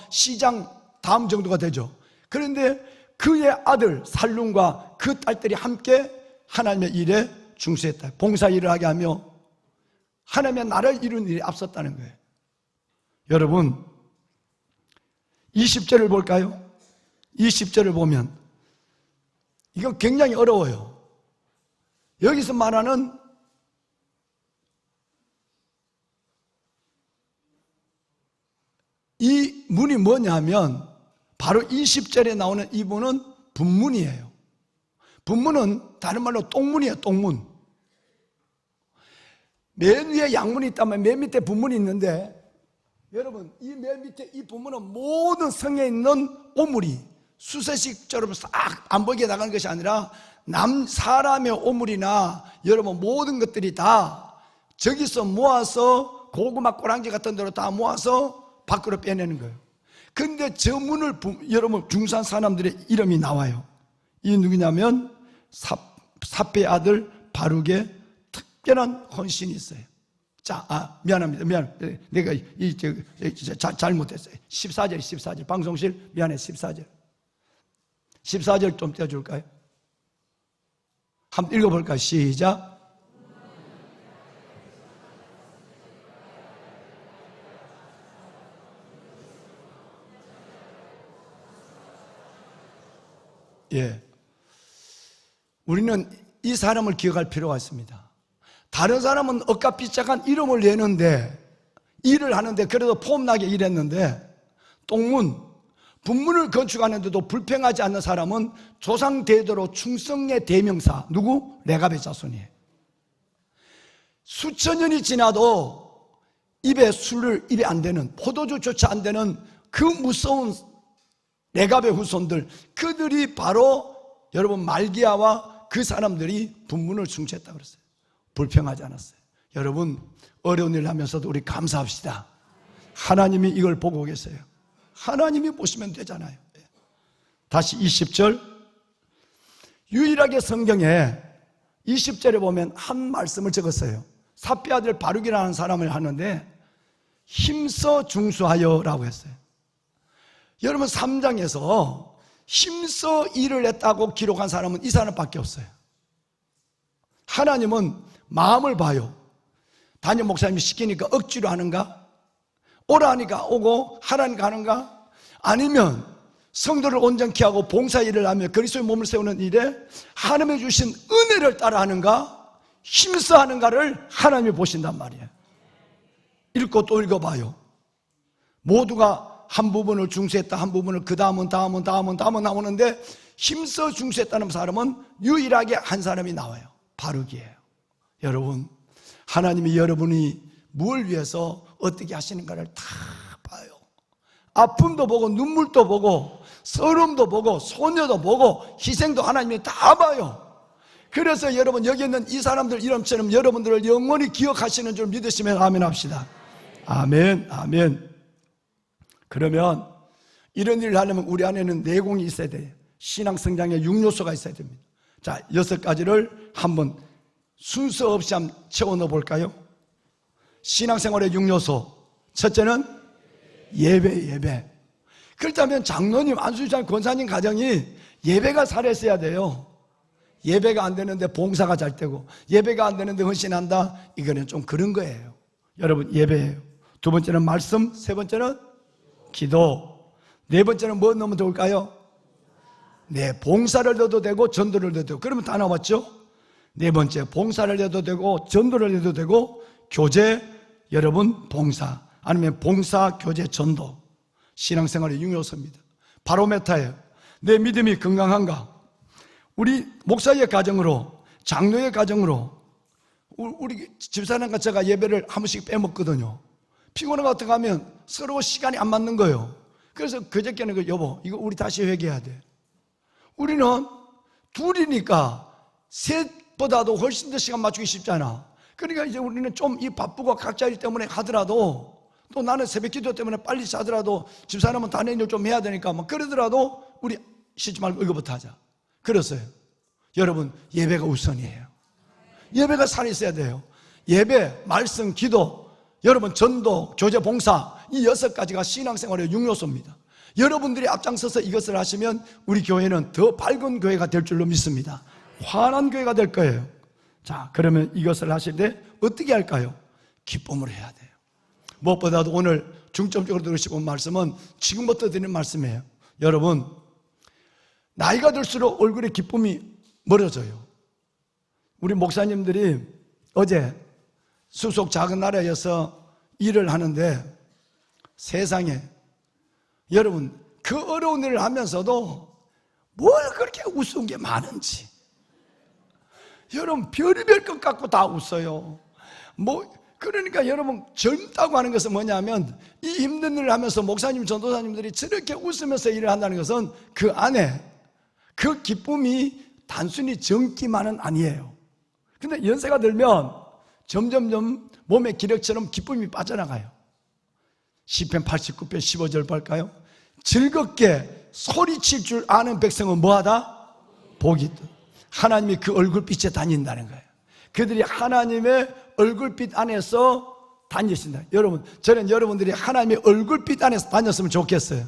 시장 다음 정도가 되죠. 그런데 그의 아들 살룸과 그 딸들이 함께 하나님의 일에 중수했다. 봉사 일을 하게 하며 하나님의 나라를 이루는 일에 앞섰다는 거예요. 여러분, 20절을 볼까요? 20절을 보면 이건 굉장히 어려워요. 여기서 말하는 이 문이 뭐냐면 바로 20절에 나오는 이 문은 분문이에요. 분문은 다른 말로 똥문이에요. 똥문. 맨 위에 양문이 있다면 맨 밑에 분문이 있는데, 여러분, 이 맨 밑에 이 분문은 모든 성에 있는 오물이 수세식처럼 싹 안 보이게 나가는 것이 아니라 사람의 오물이나 여러분 모든 것들이 다 저기서 모아서 고구마 꼬랑지 같은 데로 다 모아서 밖으로 빼내는 거예요. 근데 저 문을 여러분 중산 사람들의 이름이 나와요. 이 누구냐면 삽배의 아들 바룩의 특별한 헌신이 있어요. 자, 미안합니다. 내가 잘못했어요. 14절 방송실 미안해. 14절 좀 떼어줄까요? 한번 읽어볼까요? 시작. 예, 우리는 이 사람을 기억할 필요가 있습니다. 다른 사람은 억까비짝한 이름을 내는데, 일을 하는데 그래도 폼나게 일했는데, 똥문, 분문을 건축하는데도 불평하지 않는 사람은 조상 대대로 충성의 대명사, 누구? 레갑의 자손이에요. 수천 년이 지나도 술을 입에 안 대는, 포도주조차 안 되는 그 무서운 레갑의 후손들, 그들이 바로 여러분 말기야와 그 사람들이 분문을 충실했다고 그랬어요. 불평하지 않았어요. 여러분, 어려운 일을 하면서도 우리 감사합시다. 하나님이 이걸 보고 계세요. 하나님이 보시면 되잖아요. 다시 20절. 유일하게 성경에 20절에 보면 한 말씀을 적었어요. 삽비 아들 바룩이라는 사람을 하는데 힘써 중수하여 라고 했어요. 여러분 3장에서 힘써 일을 했다고 기록한 사람은 이 사람밖에 없어요. 하나님은 마음을 봐요. 담임 목사님이 시키니까 억지로 하는가? 오라 하니까 오고 하라니까 하는가? 아니면 성도를 온전케 하고 봉사 일을 하며 그리스도의 몸을 세우는 일에 하나님이 주신 은혜를 따라 하는가? 힘써 하는가를 하나님이 보신단 말이에요. 읽고 또 읽어봐요. 모두가 한 부분을 중수했다, 한 부분을 그 다음은 나오는데 힘써 중수했다는 사람은 유일하게 한 사람이 나와요. 바룩이에요. 여러분, 하나님이 여러분이 뭘 위해서 어떻게 하시는가를 다 봐요. 아픔도 보고 눈물도 보고 서름도 보고 소녀도 보고 희생도 하나님이 다 봐요. 그래서 여러분 여기 있는 이 사람들 이름처럼 여러분들을 영원히 기억하시는 줄 믿으시면 아멘 합시다. 아멘, 아멘. 그러면 이런 일을 하려면 우리 안에는 내공이 있어야 돼요. 신앙 성장의 6요소가 있어야 됩니다. 자, 6가지를 한번 순서 없이 한번 채워 넣어 볼까요? 신앙생활의 6요소. 첫째는 예배. 그렇다면 장로님, 안수장, 권사님 가정이 예배가 살아있어야 돼요. 예배가 안 되는데 봉사가 잘 되고 예배가 안 되는데 헌신한다, 이거는 좀 그런 거예요. 여러분, 예배예요. 두 번째는 말씀, 세 번째는 기도, 네 번째는 뭐 넣으면 좋을까요? 네, 봉사를 넣어도 되고 전도를 넣어도 되고. 그러면 다 나왔죠? 네 번째, 봉사를 넣어도 되고 전도를 넣어도 되고 교제, 여러분 봉사, 아니면 봉사, 교제, 전도. 신앙생활의 6요소입니다. 바로메타예요. 내 믿음이 건강한가? 우리 목사의 가정으로, 장로의 가정으로, 우리 집사람과 제가 예배를 한 번씩 빼먹거든요. 피곤한 것 같아 가면 서로 시간이 안 맞는 거예요. 그래서 그저께는 여보, 이거 우리 다시 회개해야 돼. 우리는 둘이니까 셋보다도 훨씬 더 시간 맞추기 쉽잖아. 그러니까 이제 우리는 좀 이 바쁘고 각자 일 때문에 하더라도, 또 나는 새벽 기도 때문에 빨리 자더라도 집사람은 단회일 좀 해야 되니까 막 그러더라도 우리 쉬지 말고 이거부터 하자. 그랬어요. 여러분, 예배가 우선이에요. 예배가 살아있어야 돼요. 예배, 말씀, 기도, 여러분 전도, 교제, 봉사, 이 6가지가 신앙생활의 6요소입니다. 여러분들이 앞장서서 이것을 하시면 우리 교회는 더 밝은 교회가 될 줄로 믿습니다. 환한 교회가 될 거예요. 자, 그러면 이것을 하실 때 어떻게 할까요? 기쁨으로 해야 돼요. 무엇보다도 오늘 중점적으로 들으시고 온 말씀은 지금부터 드리는 말씀이에요. 여러분, 나이가 들수록 얼굴에 기쁨이 멀어져요. 우리 목사님들이 어제 수속 작은 나라에서 일을 하는데, 세상에 여러분 그 어려운 일을 하면서도 뭘 그렇게 웃은 게 많은지, 여러분 별의별 것 갖고 다 웃어요. 그러니까 여러분, 젊다고 하는 것은 뭐냐면, 이 힘든 일을 하면서 목사님, 전도사님들이 저렇게 웃으면서 일을 한다는 것은 그 안에 그 기쁨이 단순히 젊기만은 아니에요. 근데 연세가 들면 점점점 몸의 기력처럼 기쁨이 빠져나가요. 시편 89편 15절 볼까요? 즐겁게 소리칠 줄 아는 백성은 뭐하다? 복이 있다. 하나님이 그 얼굴빛에 다닌다는 거예요. 그들이 하나님의 얼굴빛 안에서 다니신다. 여러분, 저는 여러분들이 하나님의 얼굴빛 안에서 다녔으면 좋겠어요.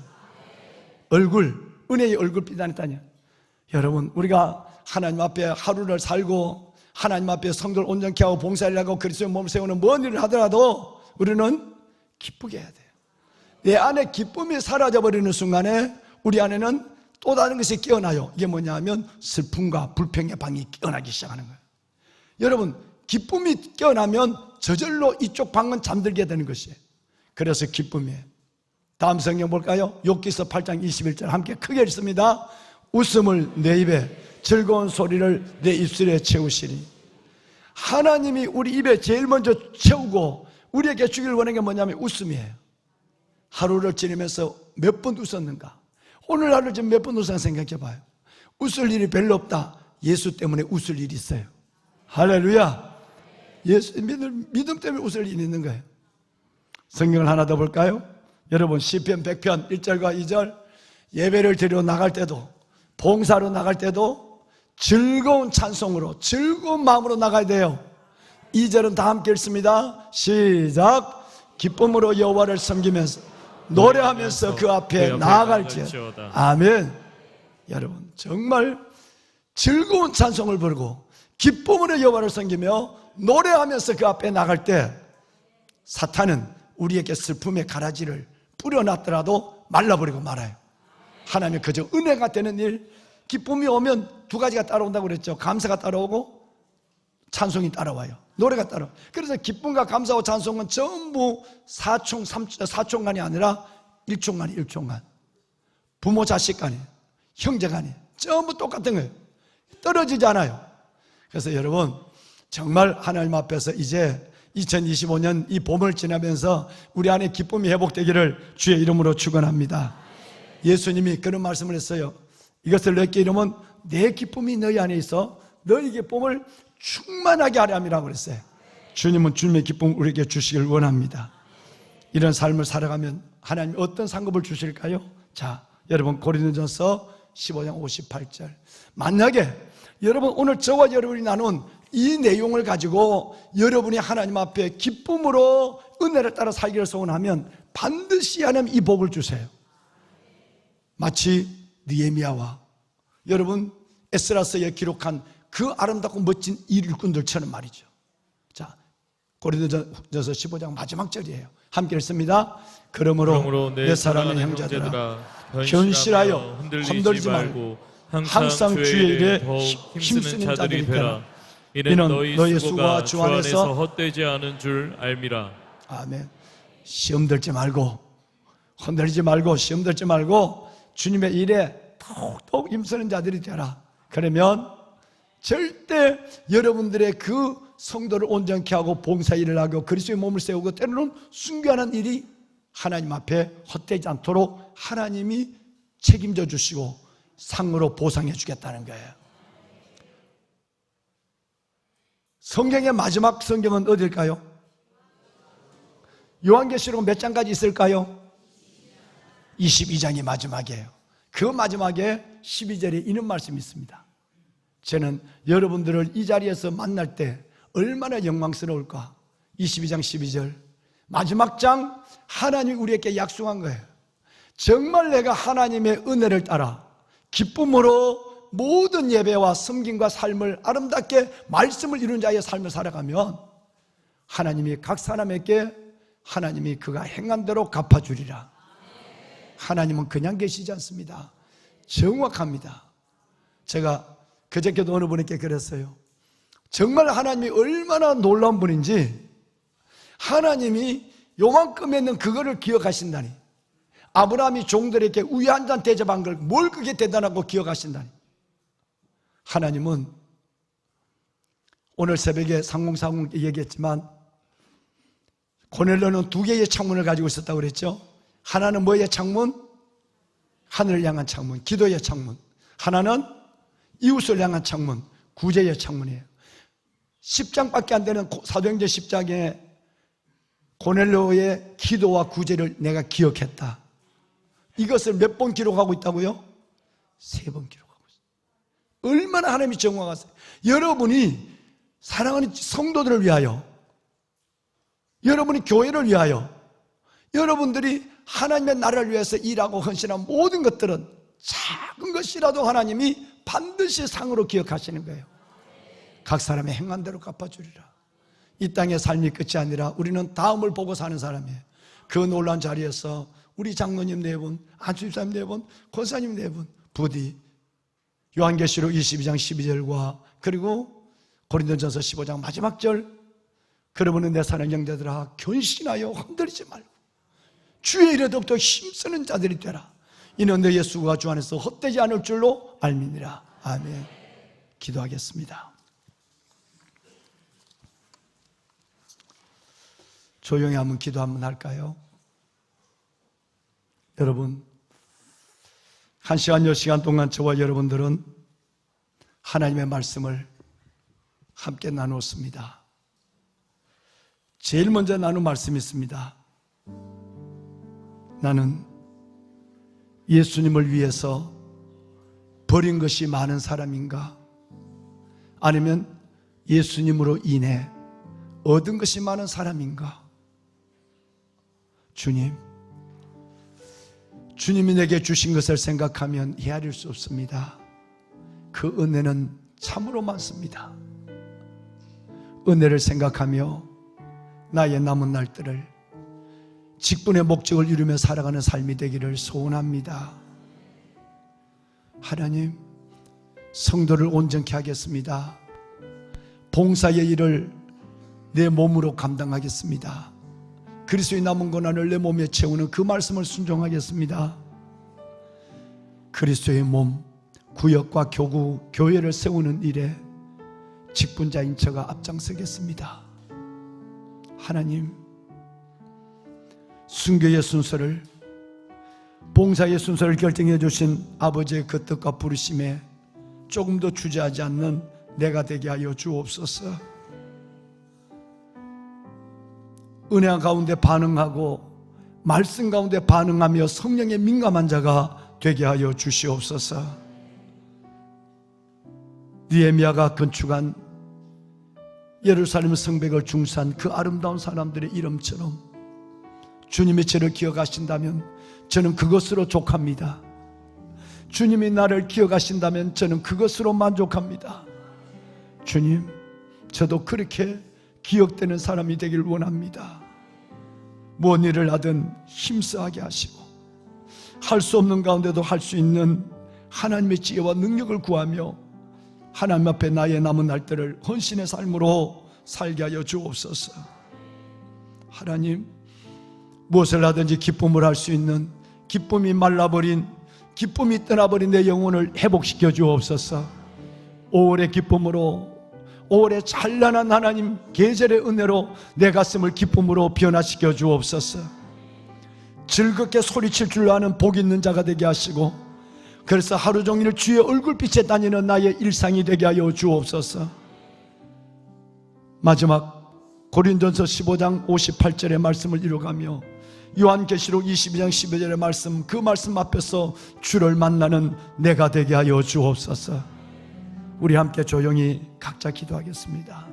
은혜의 얼굴빛 안에 다녀. 여러분, 우리가 하나님 앞에 하루를 살고 하나님 앞에 성도를 온전케 하고 봉사를 하고 그리스도의 몸을 세우는 뭔 일을 하더라도 우리는 기쁘게 해야 돼요. 내 안에 기쁨이 사라져버리는 순간에 우리 안에는 또 다른 것이 깨어나요. 이게 뭐냐 하면 슬픔과 불평의 방이 깨어나기 시작하는 거예요. 여러분, 기쁨이 깨어나면 저절로 이쪽 방은 잠들게 되는 것이에요. 그래서 기쁨이에요. 다음 성경 볼까요? 욥기서 8장 21절 함께 크게 읽습니다. 웃음을 내 입에, 즐거운 소리를 내 입술에 채우시리. 하나님이 우리 입에 제일 먼저 채우고 우리에게 주길 원하는 게 뭐냐면 웃음이에요. 하루를 지내면서 몇 번 웃었는가? 오늘 하루 지금 몇 번 웃었는가 생각해 봐요. 웃을 일이 별로 없다. 예수 때문에 웃을 일이 있어요. 할렐루야. 예수 믿음 때문에 웃을 일이 있는 거예요. 성경을 하나 더 볼까요? 여러분, 시편 100편 1절과 2절, 예배를 드리러 나갈 때도 봉사로 나갈 때도 즐거운 찬송으로 즐거운 마음으로 나가야 돼요. 2절은 다 함께 읽습니다. 시작. 기쁨으로 여호와를 섬기면서 노래하면서 그 앞에 나아갈지어다. 아멘. 여러분, 정말 즐거운 찬송을 부르고 기쁨으로 여호와를 섬기며 노래하면서 그 앞에 나갈 때 사탄은 우리에게 슬픔의 가라지를 뿌려놨더라도 말라버리고 말아요. 하나님이 그저 은혜가 되는 일, 기쁨이 오면 두 가지가 따라온다고 그랬죠. 감사가 따라오고 찬송이 따라와요. 노래가 따라와요. 그래서 기쁨과 감사와 찬송은 전부 사총간이 아니라 일총간. 부모 자식 간에, 형제 간에 전부 똑같은 거예요. 떨어지지 않아요. 그래서 여러분, 정말 하나님 앞에서 이제 2025년 이 봄을 지나면서 우리 안에 기쁨이 회복되기를 주의 이름으로 축원합니다. 예수님이 그런 말씀을 했어요. 이것을 내게 이루면 내 기쁨이 너희 안에 있어 너희 기쁨을 충만하게 하려 함이라고 그랬어요. 주님은 주님의 기쁨을 우리에게 주시길 원합니다. 이런 삶을 살아가면 하나님 어떤 상급을 주실까요? 자, 여러분 고린도전서 15장 58절. 만약에 여러분 오늘 저와 여러분이 나눈 이 내용을 가지고 여러분이 하나님 앞에 기쁨으로 은혜를 따라 살기를 소원하면 반드시 하나님 이 복을 주세요. 마치 느헤미야와 여러분 에스라서에 기록한 그 아름답고 멋진 일꾼들처럼 말이죠. 자, 고린도전서 15장 마지막 절이에요. 함께 읽습니다. 그러므로 내 사랑하는 형제들아 견실하여 흔들리지 말고 항상 주의 일에 힘쓰는 자들이 되라. 이는 너희 수고가 주 안에서 헛되지 않은 줄 알미라. 아멘. 시험 들지 말고 흔들리지 말고 시험 들지 말고 주님의 일에 더욱 힘쓰는 자들이 되라. 그러면 절대 여러분들의 그 성도를 온전케 하고 봉사 일을 하고 그리스도의 몸을 세우고 때로는 순교하는 일이 하나님 앞에 헛되지 않도록 하나님이 책임져 주시고 상으로 보상해 주겠다는 거예요. 성경의 마지막 성경은 어딜까요? 요한계시록 몇 장까지 있을까요? 22장이 마지막이에요. 그 마지막에 12절에 이런 말씀이 있습니다. 저는 여러분들을 이 자리에서 만날 때 얼마나 영광스러울까. 22장 12절 마지막 장 하나님이 우리에게 약속한 거예요. 정말 내가 하나님의 은혜를 따라 기쁨으로 모든 예배와 섬김과 삶을 아름답게 말씀을 이룬 자의 삶을 살아가면 하나님이 각 사람에게 하나님이 그가 행한 대로 갚아주리라. 하나님은 그냥 계시지 않습니다. 정확합니다. 제가 그저께도 어느 분에게 그랬어요. 정말 하나님이 얼마나 놀라운 분인지 하나님이 요만큼 있는 그거를 기억하신다니. 아브라함이 종들에게 우유 한 잔 대접한 걸 뭘 그게 대단하고 기억하신다니. 하나님은 오늘 새벽에 상공사공 얘기했지만 고넬료는 두 개의 창문을 가지고 있었다고 그랬죠. 하나는 뭐의 창문? 하늘을 향한 창문, 기도의 창문. 하나는 이웃을 향한 창문, 구제의 창문이에요. 10장밖에 안 되는 사도행전 10장에 고넬료의 기도와 구제를 내가 기억했다. 이것을 몇 번 기록하고 있다고요? 3번 기록하고 있어요. 얼마나 하나님이 정확하세요. 여러분이 사랑하는 성도들을 위하여, 여러분이 교회를 위하여, 여러분들이 하나님의 나라를 위해서 일하고 헌신한 모든 것들은 작은 것이라도 하나님이 반드시 상으로 기억하시는 거예요. 각 사람의 행한 대로 갚아주리라. 이 땅의 삶이 끝이 아니라 우리는 다음을 보고 사는 사람이에요. 그 놀라운 자리에서 우리 장로님 4분, 안수집사님 4분, 권사님 4분 부디 요한계시록 22장 12절과 그리고 고린도전서 15장 마지막 절, 그러므로 내 사랑하는 형제들아 견신하여 흔들리지 말고 주의 일에 더욱더 힘쓰는 자들이 되라. 이는 너희의 수고가 주 안에서 헛되지 않을 줄로 알미니라. 아멘. 기도하겠습니다. 조용히 한번 기도 한번 할까요? 여러분, 1시간, 10시간 동안 저와 여러분들은 하나님의 말씀을 함께 나누었습니다. 제일 먼저 나눈 말씀이 있습니다. 나는 예수님을 위해서 버린 것이 많은 사람인가? 아니면 예수님으로 인해 얻은 것이 많은 사람인가? 주님이 내게 주신 것을 생각하면 헤아릴 수 없습니다. 그 은혜는 참으로 많습니다. 은혜를 생각하며 나의 남은 날들을 직분의 목적을 이루며 살아가는 삶이 되기를 소원합니다. 하나님, 성도를 온전케 하겠습니다. 봉사의 일을 내 몸으로 감당하겠습니다. 그리스도의 남은 고난을 내 몸에 채우는 그 말씀을 순종하겠습니다. 그리스도의 몸, 구역과 교구, 교회를 세우는 일에 직분자인 저가 앞장서겠습니다. 하나님, 순교의 순서를, 봉사의 순서를 결정해 주신 아버지의 그 뜻과 부르심에 조금도 주저하지 않는 내가 되게 하여 주옵소서. 은혜 가운데 반응하고 말씀 가운데 반응하며 성령에 민감한 자가 되게 하여 주시옵소서. 느헤미야가 건축한 예루살렘 성벽을 중시한 그 아름다운 사람들의 이름처럼 주님이 저를 기억하신다면 저는 그것으로 족합니다. 주님이 나를 기억하신다면 저는 그것으로 만족합니다. 주님, 저도 그렇게 기억되는 사람이 되길 원합니다. 무슨 일을 하든 힘쓰하게 하시고 할 수 없는 가운데도 할 수 있는 하나님의 지혜와 능력을 구하며 하나님 앞에 나의 남은 날들을 헌신의 삶으로 살게 하여 주옵소서. 하나님, 무엇을 하든지 기쁨을 할 수 있는, 기쁨이 말라버린, 기쁨이 떠나버린 내 영혼을 회복시켜 주옵소서. 5월의 기쁨으로, 5월의 찬란한 하나님 계절의 은혜로 내 가슴을 기쁨으로 변화시켜 주옵소서. 즐겁게 소리칠 줄 아는 복 있는 자가 되게 하시고, 그래서 하루 종일 주의 얼굴빛에 다니는 나의 일상이 되게 하여 주옵소서. 마지막 고린도전서 15장 58절의 말씀을 이뤄가며 요한계시록 22장 12절의 말씀, 그 말씀 앞에서 주를 만나는 내가 되게 하여 주옵소서. 우리 함께 조용히 각자 기도하겠습니다.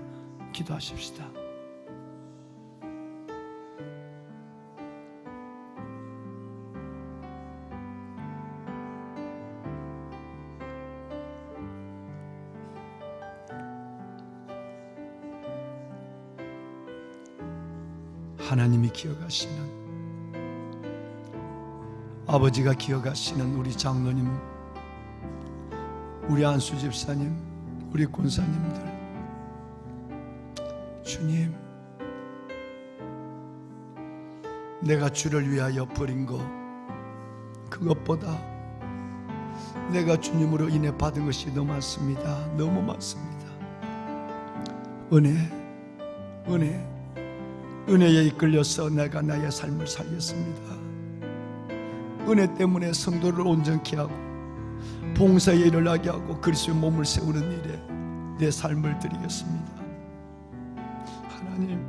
기도하십시다. 하나님이 기억하시는, 아버지가 기억하시는 우리 장로님, 우리 안수 집사님, 우리 권사님들, 주님, 내가 주를 위하여 버린 것, 그것보다 내가 주님으로 인해 받은 것이 너무 많습니다. 너무 많습니다. 은혜에 이끌려서 내가 나의 삶을 살겠습니다. 은혜 때문에 성도를 온전케 하고 봉사에 일어나게 하고 그리스도의 몸을 세우는 일에 내 삶을 드리겠습니다. 하나님,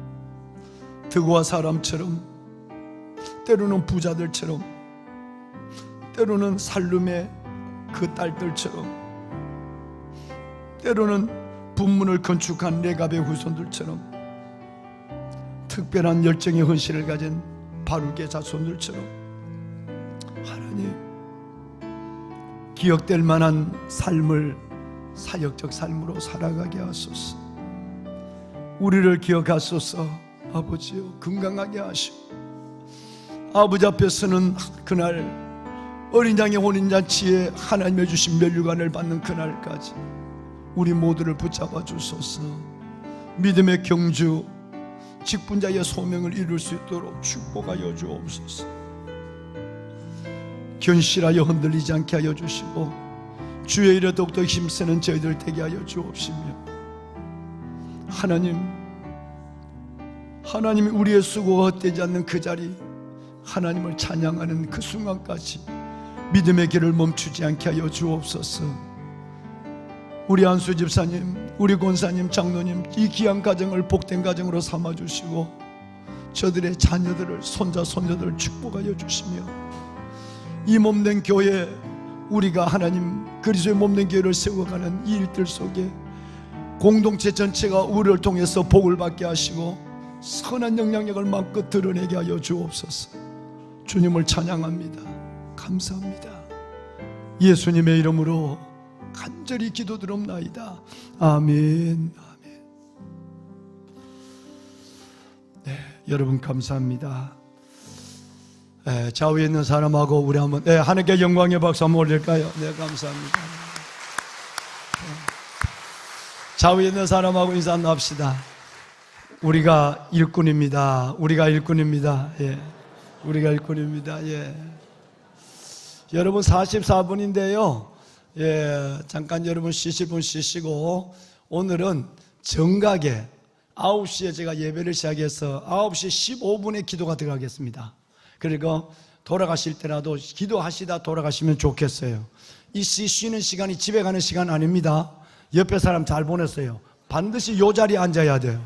드고와 사람처럼, 때로는 부자들처럼, 때로는 살룸의 그 딸들처럼, 때로는 분문을 건축한 레갑의 후손들처럼, 특별한 열정의 헌신을 가진 바룩의 자손들처럼 하나님, 기억될 만한 삶을 사역적 삶으로 살아가게 하소서. 우리를 기억하소서. 아버지여, 건강하게 하시고 아버지 앞에서는 그날 어린 양의 혼인잔치에 하나님의 주신 면류관을 받는 그날까지 우리 모두를 붙잡아 주소서. 믿음의 경주, 직분자의 소명을 이룰 수 있도록 축복하여 주옵소서. 견실하여 흔들리지 않게 하여 주시고 주의 일에 더욱더 힘쓰는 저희들 되게 하여 주옵시며, 하나님이 우리의 수고가 헛되지 않는 그 자리, 하나님을 찬양하는 그 순간까지 믿음의 길을 멈추지 않게 하여 주옵소서. 우리 안수 집사님, 우리 권사님, 장로님, 이 귀한 가정을 복된 가정으로 삼아주시고 저들의 자녀들을, 손자 손녀들을 축복하여 주시며, 이 몸된 교회, 우리가 하나님 그리스도의 몸된 교회를 세워가는 이 일들 속에 공동체 전체가 우리를 통해서 복을 받게 하시고 선한 영향력을 마음껏 드러내게 하여 주옵소서. 주님을 찬양합니다. 감사합니다. 예수님의 이름으로 간절히 기도드립나이다. 아멘. 아멘. 네, 여러분 감사합니다. 네, 좌우에 있는 사람하고 우리 한번 하나님께 영광의 박수 한번 올릴까요? 네, 감사합니다. 네. 좌우에 있는 사람하고 인사 한번 합시다. 우리가 일꾼입니다. 우리가 일꾼입니다. 예. 우리가 일꾼입니다. 예. 여러분 44분인데요. 예, 잠깐 여러분 쉬실 분 쉬시고 오늘은 정각에 9시에 제가 예배를 시작해서 9시 15분에 기도가 들어가겠습니다. 그리고 돌아가실 때라도 기도하시다 돌아가시면 좋겠어요. 이 쉬는 시간이 집에 가는 시간 아닙니다. 옆에 사람 잘 보냈어요. 반드시 요 자리에 앉아야 돼요.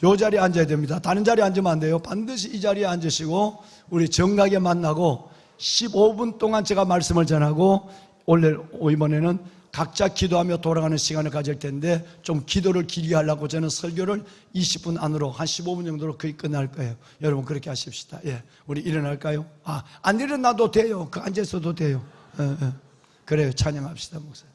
요 자리에 앉아야 됩니다. 다른 자리에 앉으면 안 돼요. 반드시 이 자리에 앉으시고 우리 정각에 만나고 15분 동안 제가 말씀을 전하고 원래 이번에는 각자 기도하며 돌아가는 시간을 가질 텐데 좀 기도를 길게 하려고 저는 설교를 20분 안으로 한 15분 정도로 거의 끝날 거예요. 여러분 그렇게 하십시다. 예, 우리 일어날까요? 안 일어나도 돼요. 그 앉아있어도 돼요. 그래요. 찬양합시다 목사님.